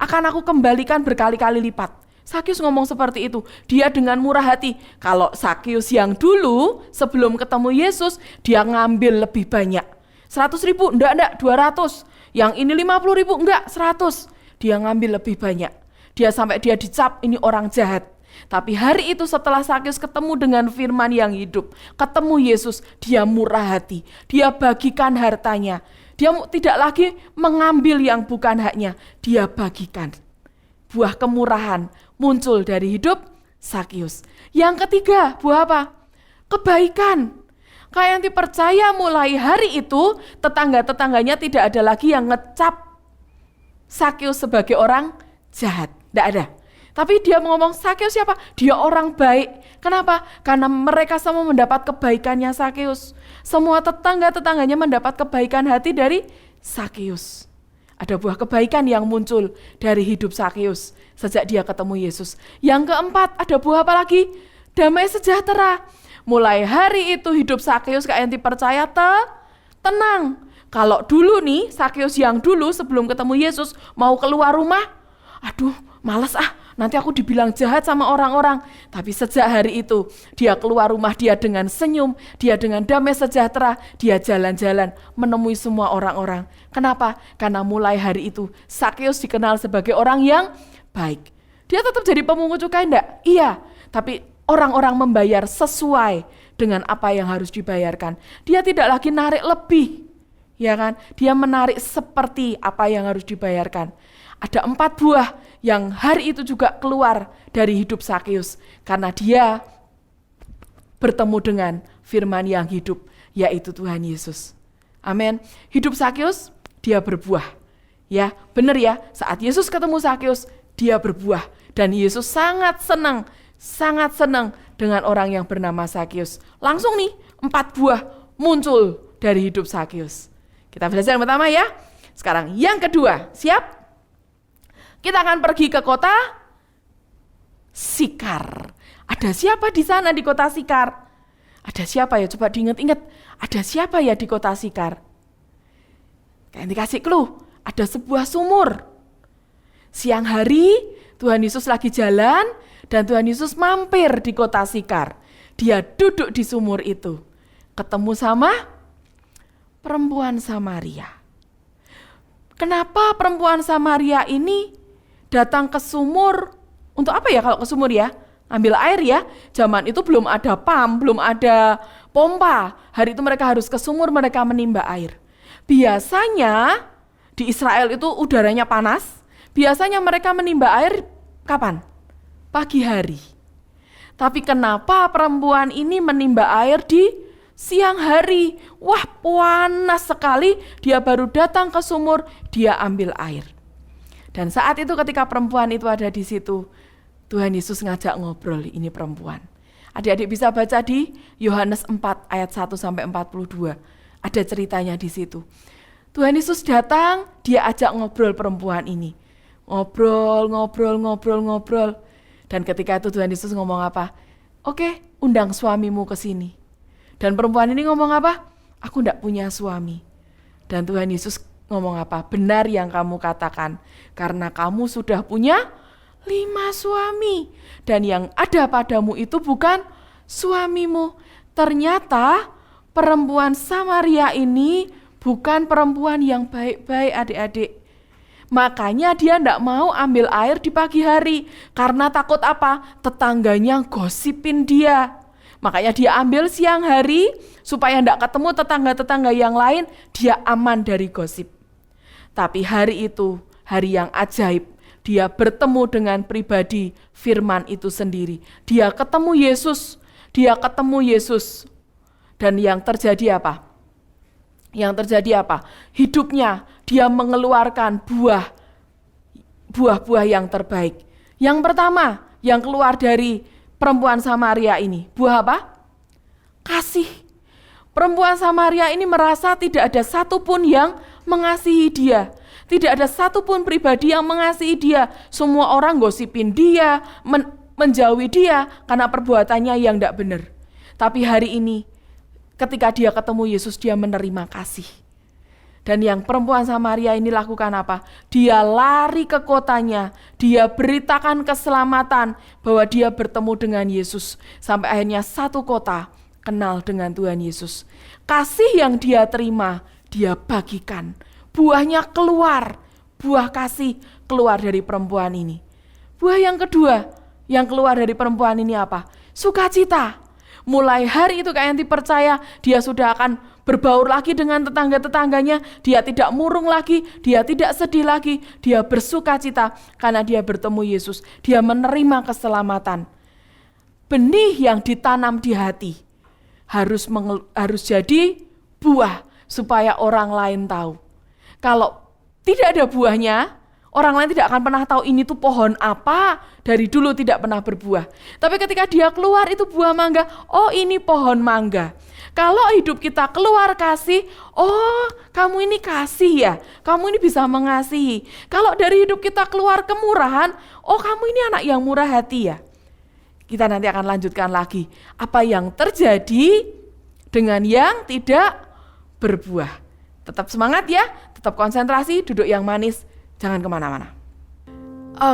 Akan aku kembalikan berkali-kali lipat. Sakeus ngomong seperti itu. Dia dengan murah hati. Kalau Sakeus yang dulu sebelum ketemu Yesus, dia ngambil lebih banyak. 100.000, enggak, 200. Yang ini 50.000, enggak, 100. Dia ngambil lebih banyak. Dia sampai dia dicap ini orang jahat. Tapi hari itu setelah Sakeus ketemu dengan firman yang hidup, ketemu Yesus, dia murah hati. Dia bagikan hartanya. Dia tidak lagi mengambil yang bukan haknya. Dia bagikan. Buah kemurahan muncul dari hidup Sakeus. Yang ketiga, buah apa? Kebaikan. Kayak yang dipercaya mulai hari itu, tetangga-tetangganya tidak ada lagi yang ngecap Sakeus sebagai orang jahat. Tidak ada. Tapi dia ngomong Sakeus siapa? Dia orang baik. Kenapa? Karena mereka semua mendapat kebaikannya Sakeus. Semua tetangga-tetangganya mendapat kebaikan hati dari Sakeus. Ada buah kebaikan yang muncul dari hidup Sakeus sejak dia ketemu Yesus. Yang keempat, ada buah apa lagi? Damai sejahtera. Mulai hari itu hidup Sakeus kayak yang dipercaya tenang. Kalau dulu nih, Sakeus yang dulu sebelum ketemu Yesus mau keluar rumah, aduh males nanti aku dibilang jahat sama orang-orang. Tapi sejak hari itu, dia keluar rumah, dia dengan senyum, dia dengan damai sejahtera, dia jalan-jalan menemui semua orang-orang. Kenapa? Karena mulai hari itu, Sakeus dikenal sebagai orang yang baik. Dia tetap jadi pemungut cukai enggak? Iya, tapi orang-orang membayar sesuai dengan apa yang harus dibayarkan. Dia tidak lagi narik lebih, ya kan? Dia menarik seperti apa yang harus dibayarkan. Ada 4 buah yang hari itu juga keluar dari hidup Sakeus. Karena dia bertemu dengan firman yang hidup, yaitu Tuhan Yesus. Amin. Hidup Sakeus, dia berbuah. Ya, benar ya, saat Yesus ketemu Sakeus, dia berbuah. Dan Yesus sangat senang dengan orang yang bernama Sakeus. Langsung nih, 4 buah muncul dari hidup Sakeus. Kita belajar yang pertama ya. Sekarang yang kedua, siap? Kita akan pergi ke kota Sikar. Ada siapa di sana di kota Sikar? Ada siapa ya? Coba diingat-ingat. Ada siapa ya di kota Sikar? Kayak dikasih clue. Ada sebuah sumur. Siang hari Tuhan Yesus lagi jalan dan Tuhan Yesus mampir di kota Sikar. Dia duduk di sumur itu. Ketemu sama perempuan Samaria. Kenapa perempuan Samaria ini datang ke sumur? Untuk apa ya kalau ke sumur ya? Ambil air ya. Zaman itu belum ada pam, belum ada pompa. Hari itu mereka harus ke sumur, mereka menimba air. Biasanya di Israel itu udaranya panas. Biasanya mereka menimba air kapan? Pagi hari. Tapi kenapa perempuan ini menimba air di siang hari? Wah, panas sekali. Dia baru datang ke sumur, dia ambil air. Dan saat itu ketika perempuan itu ada di situ, Tuhan Yesus ngajak ngobrol ini perempuan. Adik-adik bisa baca di Yohanes 4 ayat 1 sampai 42. Ada ceritanya di situ. Tuhan Yesus datang, dia ajak ngobrol perempuan ini. Ngobrol. Dan ketika itu Tuhan Yesus ngomong apa? Oke, undang suamimu ke sini. Dan perempuan ini ngomong apa? Aku enggak punya suami. Dan Tuhan Yesus ngomong apa? Benar yang kamu katakan, karena kamu sudah punya 5 suami. Dan yang ada padamu itu bukan suamimu. Ternyata perempuan Samaria ini bukan perempuan yang baik-baik, adik-adik. Makanya dia enggak mau ambil air di pagi hari. Karena takut apa? Tetangganya gosipin dia. Makanya dia ambil siang hari supaya enggak ketemu tetangga-tetangga yang lain, dia aman dari gosip. Tapi hari itu, hari yang ajaib, dia bertemu dengan pribadi firman itu sendiri. Dia ketemu Yesus. Dan yang terjadi apa? Hidupnya dia mengeluarkan buah-buah yang terbaik. Yang pertama, yang keluar dari perempuan Samaria ini, buah apa? Kasih. Perempuan Samaria ini merasa tidak ada satupun yang mengasihi dia. Tidak ada satupun pribadi yang mengasihi dia. Semua orang gosipin dia, menjauhi dia karena perbuatannya yang tidak benar. Tapi hari ini, ketika dia ketemu Yesus, dia menerima kasih. Dan yang perempuan Samaria ini lakukan apa? Dia lari ke kotanya, dia beritakan keselamatan bahwa dia bertemu dengan Yesus. Sampai akhirnya satu kota kenal dengan Tuhan Yesus. Kasih yang dia terima, dia bagikan. Buahnya keluar, buah kasih keluar dari perempuan ini. Buah yang kedua yang keluar dari perempuan ini apa? Sukacita. Mulai hari itu kayak yang dipercaya, dia sudah akan berbaur lagi dengan tetangga-tetangganya. Dia tidak murung lagi, dia tidak sedih lagi. Dia bersukacita karena dia bertemu Yesus. Dia menerima keselamatan. Benih yang ditanam di hati harus jadi buah supaya orang lain tahu. Kalau tidak ada buahnya, orang lain tidak akan pernah tahu ini tuh pohon apa, dari dulu tidak pernah berbuah. Tapi ketika dia keluar itu buah mangga, oh ini pohon mangga. Kalau hidup kita keluar kasih, oh kamu ini kasih ya, kamu ini bisa mengasihi. Kalau dari hidup kita keluar kemurahan, oh kamu ini anak yang murah hati ya. Kita nanti akan lanjutkan lagi, apa yang terjadi dengan yang tidak berbuah. Tetap semangat ya, tetap konsentrasi, duduk yang manis. Jangan kemana-mana.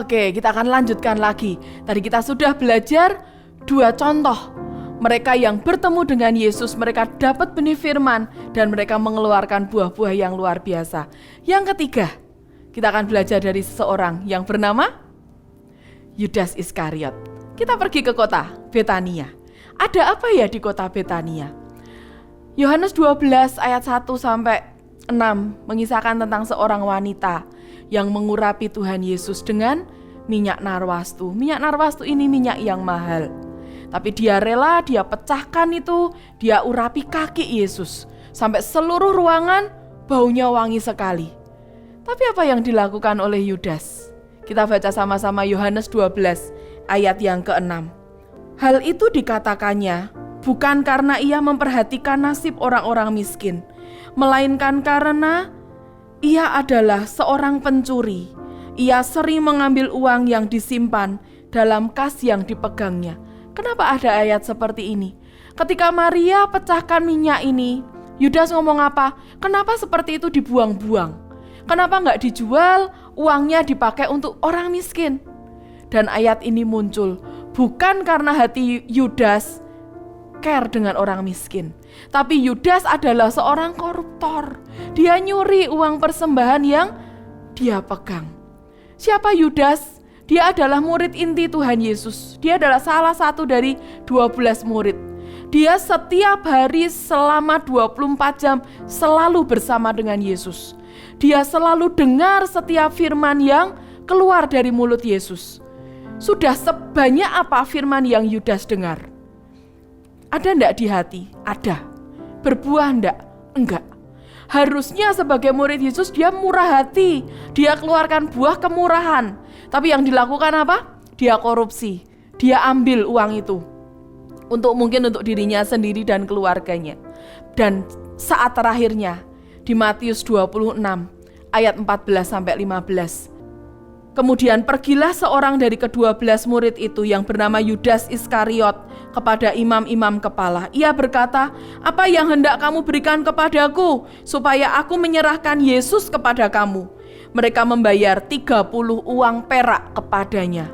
Oke, kita akan lanjutkan lagi. Tadi kita sudah belajar 2 contoh. Mereka yang bertemu dengan Yesus, mereka dapat benih firman, dan mereka mengeluarkan buah-buah yang luar biasa. Yang ketiga, kita akan belajar dari seseorang yang bernama Yudas Iskariot. Kita pergi ke kota Betania. Ada apa ya di kota Betania? Yohanes 12 ayat 1 sampai 6 mengisahkan tentang seorang wanita yang mengurapi Tuhan Yesus dengan minyak narwastu. Minyak narwastu ini minyak yang mahal. Tapi dia rela, dia pecahkan itu, dia urapi kaki Yesus. Sampai seluruh ruangan baunya wangi sekali. Tapi apa yang dilakukan oleh Yudas? Kita baca sama-sama Yohanes 12 ayat yang ke-6. Hal itu dikatakannya bukan karena ia memperhatikan nasib orang-orang miskin, melainkan karena ia adalah seorang pencuri. Ia sering mengambil uang yang disimpan dalam kas yang dipegangnya. Kenapa ada ayat seperti ini? Ketika Maria pecahkan minyak ini, Yudas ngomong apa? Kenapa seperti itu dibuang-buang? Kenapa nggak dijual, uangnya dipakai untuk orang miskin? Dan ayat ini muncul bukan karena hati Yudas care dengan orang miskin, tapi Yudas adalah seorang koruptor. Dia nyuri uang persembahan yang dia pegang. Siapa Yudas? Dia adalah murid inti Tuhan Yesus. Dia adalah salah satu dari 12 murid. Dia setiap hari selama 24 jam selalu bersama dengan Yesus. Dia selalu dengar setiap firman yang keluar dari mulut Yesus. Sudah sebanyak apa firman yang Yudas dengar? Ada enggak di hati? Ada. Berbuah enggak? Enggak. Harusnya sebagai murid Yesus dia murah hati. Dia keluarkan buah kemurahan. Tapi yang dilakukan apa? Dia korupsi. Dia ambil uang itu. Mungkin untuk dirinya sendiri dan keluarganya. Dan saat terakhirnya di Matius 26 ayat 14-15. Kemudian pergilah seorang dari ke-12 murid itu yang bernama Yudas Iskariot kepada imam-imam kepala. Ia berkata, "Apa yang hendak kamu berikan kepadaku supaya aku menyerahkan Yesus kepada kamu?" Mereka membayar 30 uang perak kepadanya.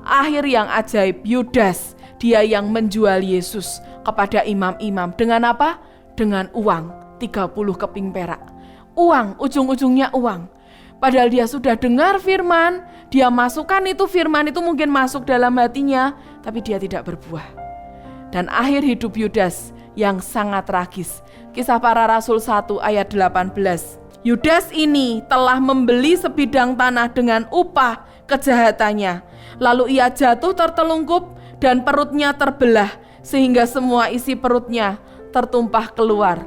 Akhir yang ajaib, Yudas, dia yang menjual Yesus kepada imam-imam. Dengan apa? Dengan uang 30 keping perak. Uang, ujung-ujungnya uang. Padahal dia sudah dengar firman, dia masukkan itu firman itu mungkin masuk dalam hatinya, tapi dia tidak berbuah. Dan akhir hidup Yudas yang sangat tragis. Kisah Para Rasul 1 ayat 18. Yudas ini telah membeli sebidang tanah dengan upah kejahatannya. Lalu ia jatuh tertelungkup dan perutnya terbelah sehingga semua isi perutnya tertumpah keluar.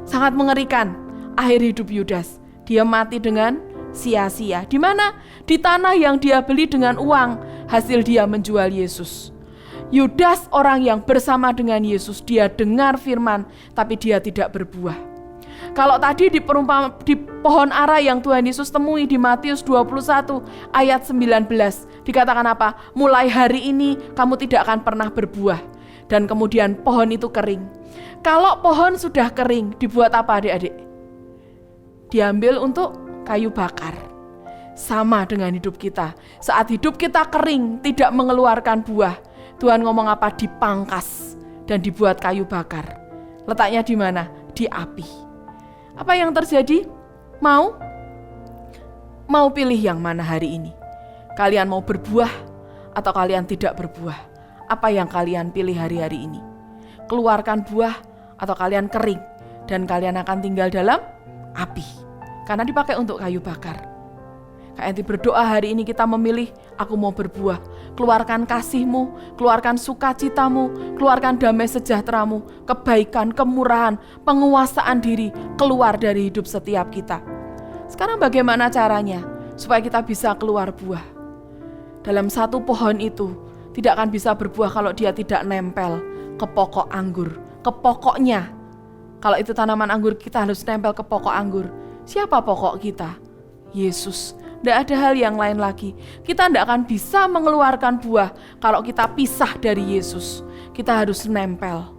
Sangat mengerikan akhir hidup Yudas. Dia mati dengan sia-sia. Di mana? Di tanah yang dia beli dengan uang hasil dia menjual Yesus. Yudas orang yang bersama dengan Yesus, dia dengar firman tapi dia tidak berbuah. Kalau tadi di pohon ara yang Tuhan Yesus temui di Matius 21 ayat 19 dikatakan apa? Mulai hari ini kamu tidak akan pernah berbuah. Dan kemudian pohon itu kering. Kalau pohon sudah kering, dibuat apa adik-adik? Diambil untuk kayu bakar. Sama dengan hidup kita. Saat hidup kita kering, tidak mengeluarkan buah, Tuhan ngomong apa? Dipangkas dan dibuat kayu bakar. Letaknya di mana? Di api. Apa yang terjadi? Mau pilih yang mana hari ini? Kalian mau berbuah atau kalian tidak berbuah? Apa yang kalian pilih hari-hari ini? Keluarkan buah atau kalian kering dan kalian akan tinggal dalam api, karena dipakai untuk kayu bakar. Kak Enti berdoa hari ini kita memilih, aku mau berbuah. Keluarkan kasih-Mu, keluarkan sukacitamu, keluarkan damai sejahtera-Mu, kebaikan, kemurahan, penguasaan diri keluar dari hidup setiap kita. Sekarang bagaimana caranya supaya kita bisa keluar buah? Dalam satu pohon itu tidak akan bisa berbuah kalau dia tidak nempel ke pokok anggur, ke pokoknya. Kalau itu tanaman anggur, kita harus nempel ke pokok anggur. Siapa pokok kita? Yesus. Tidak ada hal yang lain lagi. Kita tidak akan bisa mengeluarkan buah kalau kita pisah dari Yesus. Kita harus nempel.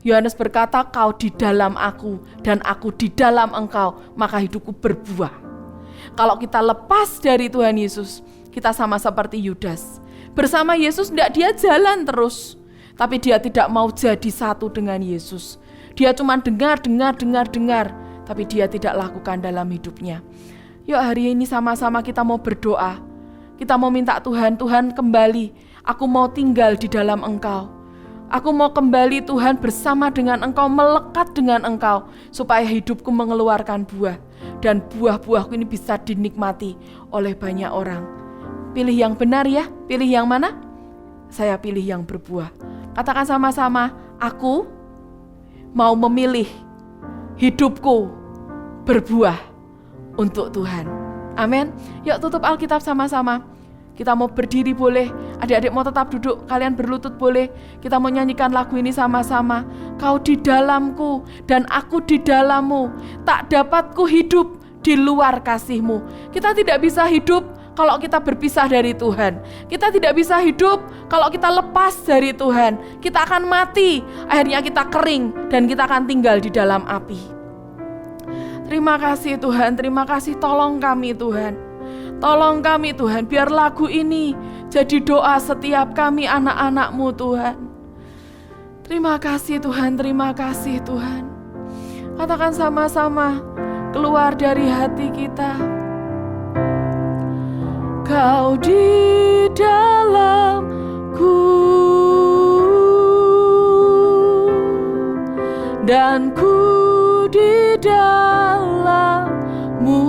Yohanes berkata, kau di dalam aku dan aku di dalam engkau, maka hidupku berbuah. Kalau kita lepas dari Tuhan Yesus, kita sama seperti Yudas. Bersama Yesus tidak dia jalan terus, tapi dia tidak mau jadi satu dengan Yesus. Dia cuma dengar, tapi dia tidak lakukan dalam hidupnya. Yuk hari ini sama-sama kita mau berdoa. Kita mau minta Tuhan kembali. Aku mau tinggal di dalam Engkau. Aku mau kembali Tuhan bersama dengan Engkau, melekat dengan Engkau, supaya hidupku mengeluarkan buah. Dan buah-buahku ini bisa dinikmati oleh banyak orang. Pilih yang benar ya, pilih yang mana? Saya pilih yang berbuah. Katakan sama-sama, aku mau memilih hidupku berbuah untuk Tuhan. Amin. Yuk tutup Alkitab sama-sama. Kita mau berdiri boleh, adik-adik mau tetap duduk, kalian berlutut boleh. Kita mau nyanyikan lagu ini sama-sama. Kau di dalamku dan aku di dalammu, tak dapat ku hidup di luar kasih-Mu. Kita tidak bisa hidup kalau kita berpisah dari Tuhan. Kita tidak bisa hidup kalau kita lepas dari Tuhan. Kita akan mati, akhirnya kita kering dan kita akan tinggal di dalam api. Terima kasih Tuhan, terima kasih, tolong kami Tuhan. Tolong kami Tuhan, biar lagu ini jadi doa setiap kami anak-anak-Mu Tuhan. Terima kasih Tuhan, terima kasih Tuhan. Katakan sama-sama, keluar dari hati kita. Kau di dalamku dan ku di dalam-Mu,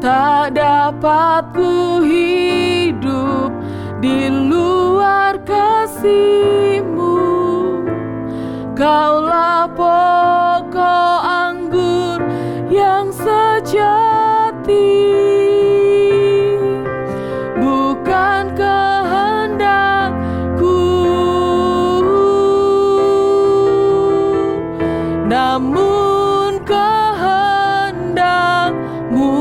tak dapat ku hidup di luar kasih-Mu. Kaulah pokok anggur yang sejati, bukan kehendakku, namun kehendak-Mu.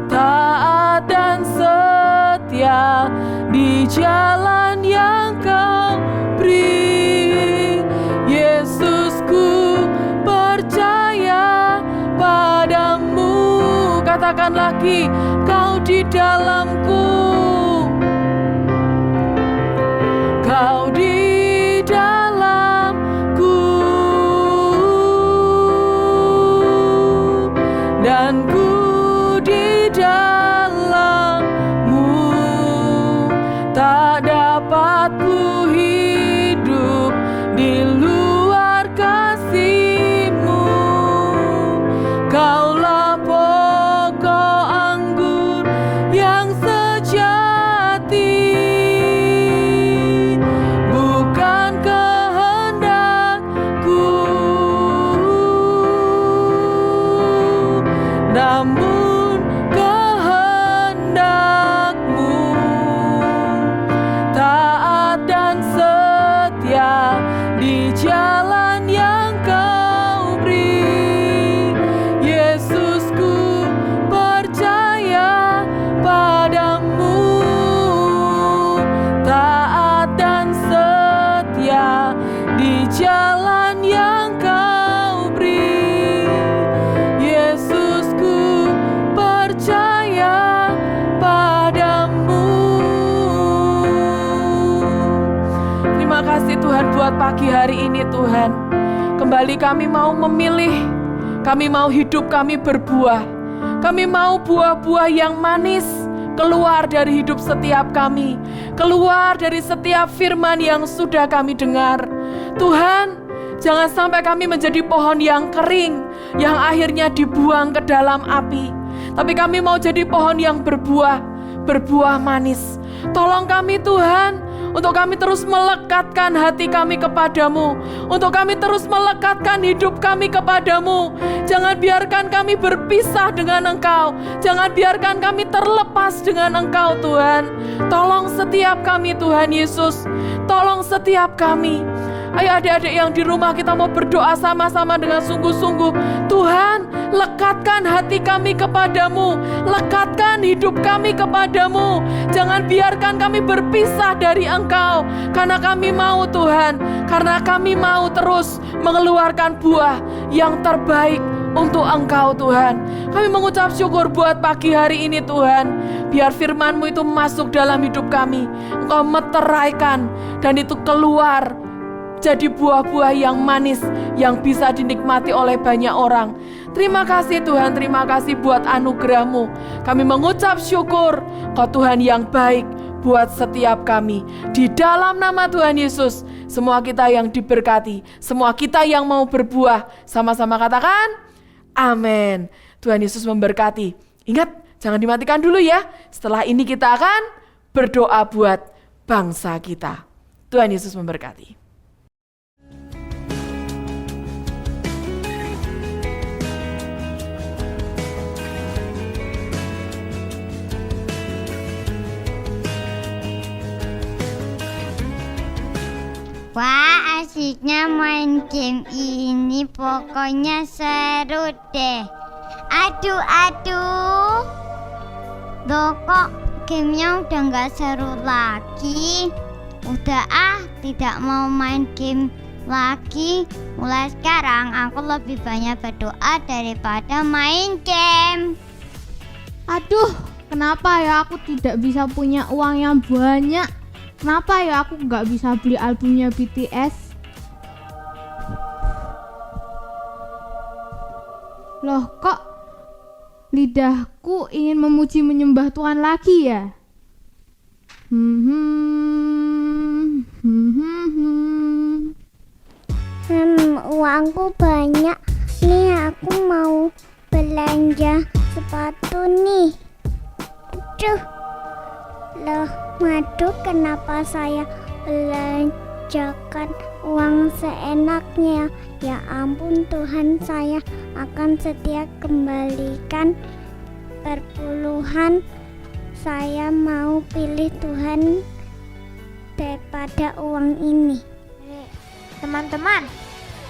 Taat dan setia di jalan yang Kau beri. Yesusku percaya padamu. Katakan lagi, Kau di dalamku, Kau di dalamku, dan ku di dalam-Mu. Tak dapat ku hidup di luar kasih-Mu. Kaulah pokok anggur yang sejati, bukan kehendakku, namun kehendak-Mu. Taat dan setia di jalan yang Kau beri. Yesusku percaya padamu. Taat dan setia di jalan yang Kau beri. Yesusku percaya padamu. Terima kasih Tuhan buat pagi hari ini Tuhan. Kembali kami mau memilih, kami mau hidup kami berbuah. Kami mau buah-buah yang manis keluar dari hidup setiap kami, keluar dari setiap firman yang sudah kami dengar. Tuhan, jangan sampai kami menjadi pohon yang kering, yang akhirnya dibuang ke dalam api. Tapi kami mau jadi pohon yang berbuah, berbuah manis. Tolong kami Tuhan, untuk kami terus melekatkan hati kami kepadamu, untuk kami terus melekatkan hidup kami kepadamu. Jangan biarkan kami berpisah dengan Engkau, jangan biarkan kami terlepas dengan Engkau Tuhan. Tolong setiap kami Tuhan Yesus, tolong setiap kami. Ayo adik-adik yang di rumah, kita mau berdoa sama-sama dengan sungguh-sungguh. Tuhan, lekatkan hati kami kepadamu, lekatkan hidup kami kepadamu. Jangan biarkan kami berpisah dari Engkau, karena kami mau Tuhan, karena kami mau terus mengeluarkan buah yang terbaik untuk Engkau Tuhan. Kami mengucap syukur buat pagi hari ini Tuhan. Biar firman-Mu itu masuk dalam hidup kami, Engkau meteraikan, dan itu keluar jadi buah-buah yang manis, yang bisa dinikmati oleh banyak orang. Terima kasih Tuhan, terima kasih buat anugerah-Mu. Kami mengucap syukur, Kau Tuhan yang baik buat setiap kami. Di dalam nama Tuhan Yesus, semua kita yang diberkati, semua kita yang mau berbuah, sama-sama katakan, amin. Tuhan Yesus memberkati. Ingat, jangan dimatikan dulu ya. Setelah ini kita akan berdoa buat bangsa kita. Tuhan Yesus memberkati. Wah, asiknya main game ini, pokoknya seru deh. Aduh. Loh kok gamenya udah gak seru lagi? Udah tidak mau main game lagi. Mulai sekarang aku lebih banyak berdoa daripada main game. Aduh, kenapa ya aku tidak bisa punya uang yang banyak? Kenapa ya aku nggak bisa beli albumnya BTS? Loh, kok lidahku ingin memuji menyembah Tuhan lagi ya? Uangku banyak. Nih aku mau belanja sepatu nih. Waduh, kenapa saya belanjakan uang seenaknya? Ya ampun Tuhan, saya akan setia kembalikan perpuluhan. Saya mau pilih Tuhan daripada uang ini. Teman-teman,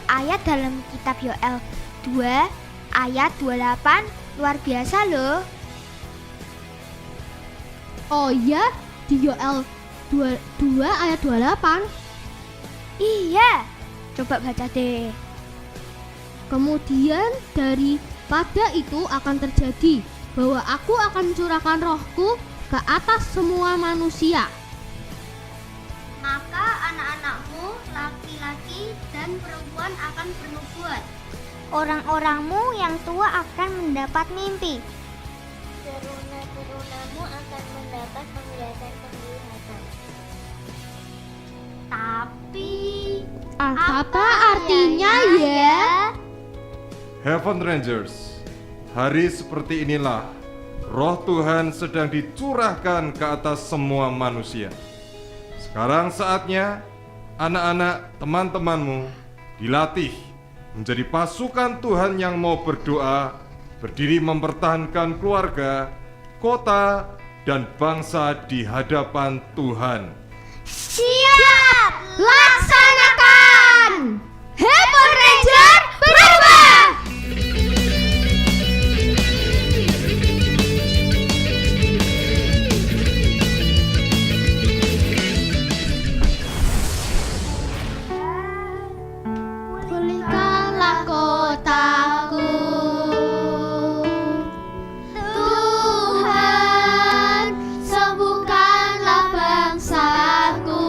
ayat dalam kitab Yoel 2 ayat 28 luar biasa loh. Oh iya, di Yoel 2 ayat 28. Iya, coba baca deh. Kemudian daripada itu akan terjadi bahwa aku akan mencurahkan rohku ke atas semua manusia. Maka anak-anakmu laki-laki dan perempuan akan bernubuat. Orang-orangmu yang tua akan mendapat mimpi. Teruna-terunamu akan mendapat penglihatan-penglihatan. Tapi Apa artinya ya? Heaven Rangers, hari seperti inilah Roh Tuhan sedang dicurahkan ke atas semua manusia. Sekarang saatnya anak-anak teman-temanmu dilatih menjadi pasukan Tuhan yang mau berdoa, berdiri mempertahankan keluarga, kota, dan bangsa di hadapan Tuhan. Siap! Laksanakan! Heaven Ranger berubah! Pulihkanlah kotaku, Tuhan, sembuhkanlah bangsaku.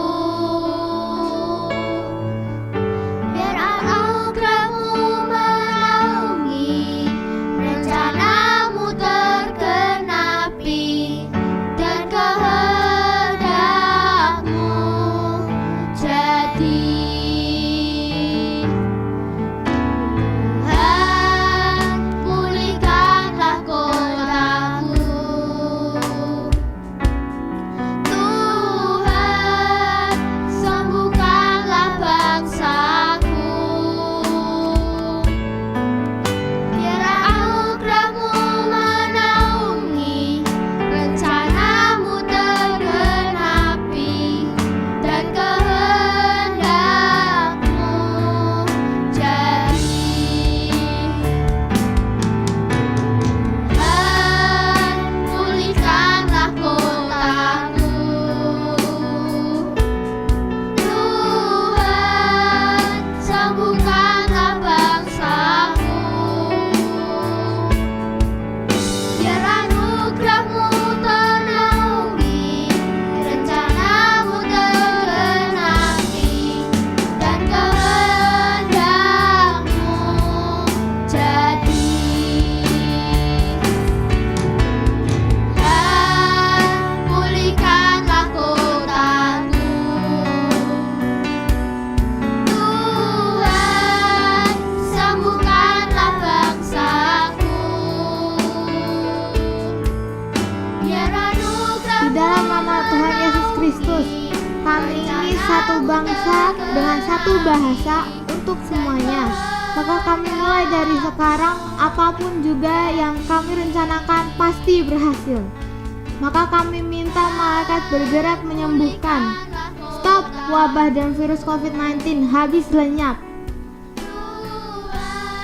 Biar anugerah-Mu menaungi, rencana-Mu tergenapi, dan kehendak-Mu jadi. Tuhan, pulihkanlah kotaku, Tuhan, sembuhkanlah bangsaku. Biar anugerah-Mu menaungi, rencana-Mu tergenapi, dan kehendak-Mu jadi. Tuhan, pulihkanlah kotaku, Tuhan, sembuhkanlah bangsaku. Biar anugerah-Mu ternaungi, rencana-Mu tergenapi, dan kehendak-Mu jadi. Tuhan, pulihkanlah kotaku, Tuhan, sembuhkanlah bangsaku. Biar anugerah Di dalam nama Tuhan Yesus Kristus, kami ini satu bangsa dengan satu bahasa untuk semuanya. Maka kami mulai dari sekarang, apapun juga yang kami rencanakan pasti berhasil. Maka kami minta malaikat bergerak menyembuhkan. Stop wabah dan virus COVID-19 habis lenyap.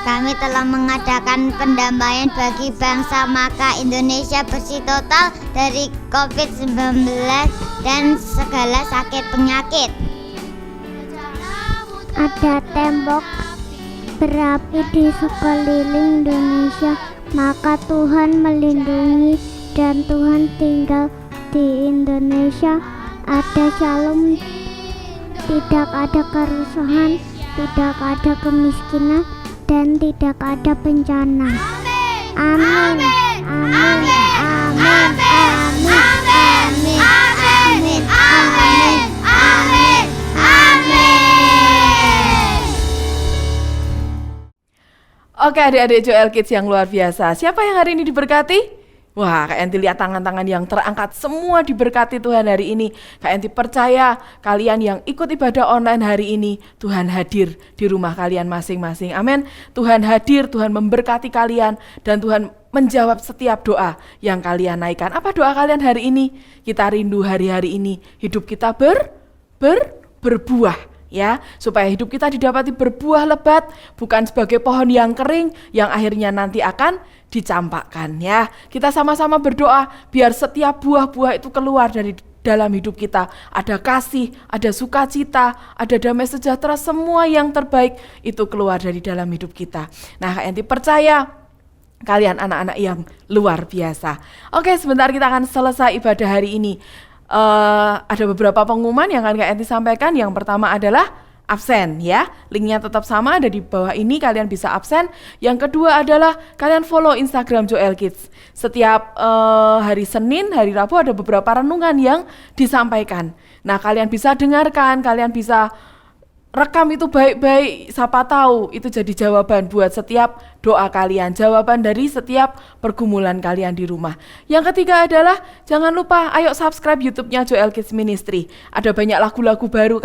kami telah mengadakan pendamaian bagi bangsa, maka Indonesia bersih total dari COVID-19 dan segala sakit penyakit. Ada tembok berapi di sekeliling Indonesia, maka Tuhan melindungi dan Tuhan tinggal di Indonesia. Ada shalom, tidak ada kerusuhan, tidak ada kemiskinan, dan tidak ada bencana. Amin. Amin. Amin. Amin. Amin. Amin. Amin. Amin. Oke adik-adik Joel Kids yang luar biasa. Siapa yang hari ini diberkati? Wah, Kak Enti lihat tangan-tangan yang terangkat semua diberkati Tuhan hari ini. Kak Enti percaya kalian yang ikut ibadah online hari ini, Tuhan hadir di rumah kalian masing-masing. Amin. Tuhan hadir, Tuhan memberkati kalian, dan Tuhan menjawab setiap doa yang kalian naikkan. Apa doa kalian hari ini? Kita rindu hari-hari ini hidup kita berbuah. Ya, supaya hidup kita didapati berbuah lebat, bukan sebagai pohon yang kering yang akhirnya nanti akan dicampakkan ya. Kita sama-sama berdoa biar setiap buah-buah itu keluar dari dalam hidup kita. Ada kasih, ada sukacita, ada damai sejahtera, semua yang terbaik itu keluar dari dalam hidup kita. Nah, Kak Enti percaya kalian anak-anak yang luar biasa. Oke, sebentar kita akan selesai ibadah hari ini. Ada beberapa pengumuman yang akan Kak Enti sampaikan. Yang pertama adalah absen ya. Linknya tetap sama, ada di bawah ini, kalian bisa absen. Yang kedua adalah kalian follow Instagram Joel Kids. Setiap hari Senin, hari Rabu ada beberapa renungan yang disampaikan. Nah, kalian bisa dengarkan, kalian bisa rekam itu baik-baik, siapa tahu itu jadi jawaban buat setiap doa kalian, jawaban dari setiap pergumulan kalian di rumah. Yang ketiga adalah jangan lupa ayo subscribe YouTube-nya Joel Kids Ministry. Ada banyak lagu-lagu baru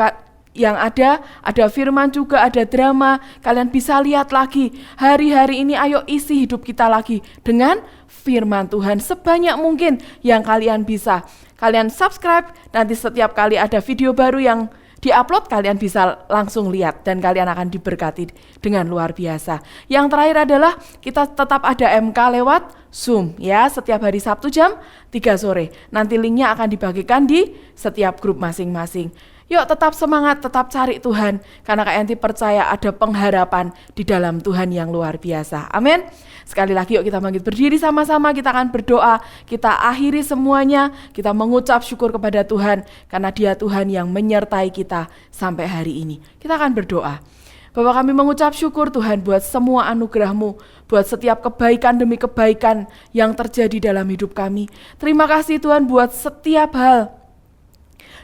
yang ada firman juga, ada drama. Kalian bisa lihat lagi. Hari-hari ini ayo isi hidup kita lagi dengan firman Tuhan sebanyak mungkin yang kalian bisa. Kalian subscribe, nanti setiap kali ada video baru yang di-upload kalian bisa langsung lihat dan kalian akan diberkati dengan luar biasa. Yang terakhir adalah kita tetap ada MK lewat Zoom ya, setiap hari Sabtu jam 3 sore. Nanti linknya akan dibagikan di setiap grup masing-masing. Yuk tetap semangat, tetap cari Tuhan, karena Kak Enti percaya ada pengharapan di dalam Tuhan yang luar biasa. Amin. Sekali lagi yuk kita bangkit berdiri sama-sama, kita akan berdoa, kita akhiri semuanya, kita mengucap syukur kepada Tuhan, karena Dia Tuhan yang menyertai kita sampai hari ini. Kita akan berdoa. Bapa, kami mengucap syukur Tuhan buat semua anugerah-Mu, buat setiap kebaikan demi kebaikan yang terjadi dalam hidup kami. Terima kasih Tuhan buat setiap hal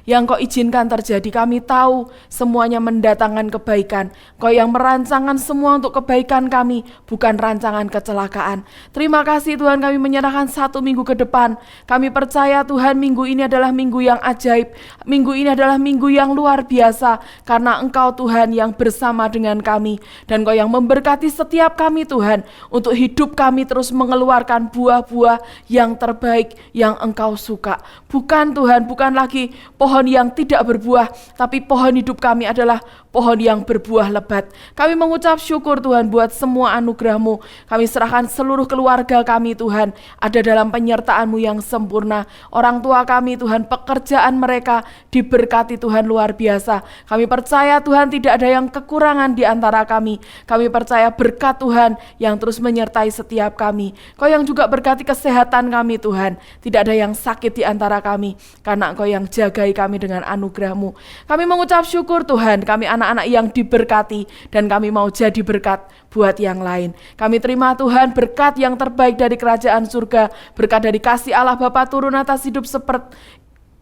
yang Kau izinkan terjadi. Kami tahu semuanya mendatangkan kebaikan. Kau yang merancangkan semua untuk kebaikan kami, bukan rancangan kecelakaan. Terima kasih Tuhan, kami menyerahkan 1 minggu ke depan. Kami percaya Tuhan minggu ini adalah minggu yang ajaib. Minggu ini adalah minggu yang luar biasa, karena Engkau Tuhan yang bersama dengan kami. Dan Kau yang memberkati setiap kami Tuhan, untuk hidup kami terus mengeluarkan buah-buah yang terbaik yang Engkau suka. Bukan Tuhan, bukan lagi pohon yang tidak berbuah, tapi pohon hidup kami adalah pohon yang berbuah lebat. Kami mengucap syukur Tuhan buat semua anugerah-Mu. Kami serahkan seluruh keluarga kami Tuhan, ada dalam penyertaan-Mu yang sempurna. Orang tua kami Tuhan, pekerjaan mereka diberkati Tuhan luar biasa. Kami percaya Tuhan tidak ada yang kekurangan di antara kami. Kami percaya berkat Tuhan yang terus menyertai setiap kami. Kau yang juga berkati kesehatan kami Tuhan. Tidak ada yang sakit di antara kami, karena Kau yang jagai kami dengan anugerah-Mu. Kami mengucap syukur Tuhan, kami anak-anak yang diberkati, dan kami mau jadi berkat buat yang lain. Kami terima Tuhan berkat yang terbaik dari kerajaan surga, berkat dari kasih Allah Bapa turun atas hidup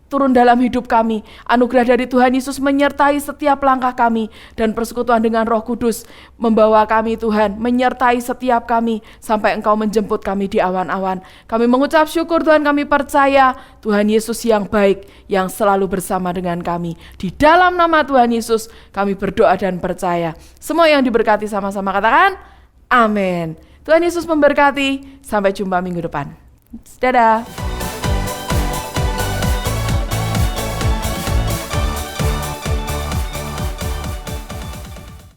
turun dalam hidup kami. Anugerah dari Tuhan Yesus menyertai setiap langkah kami, dan persekutuan dengan Roh Kudus membawa kami Tuhan, menyertai setiap kami sampai Engkau menjemput kami di awan-awan. Kami mengucap syukur Tuhan, kami percaya Tuhan Yesus yang baik, yang selalu bersama dengan kami. Di dalam nama Tuhan Yesus kami berdoa dan percaya. Semua yang diberkati sama-sama katakan amin. Tuhan Yesus memberkati. Sampai jumpa minggu depan. Dadah.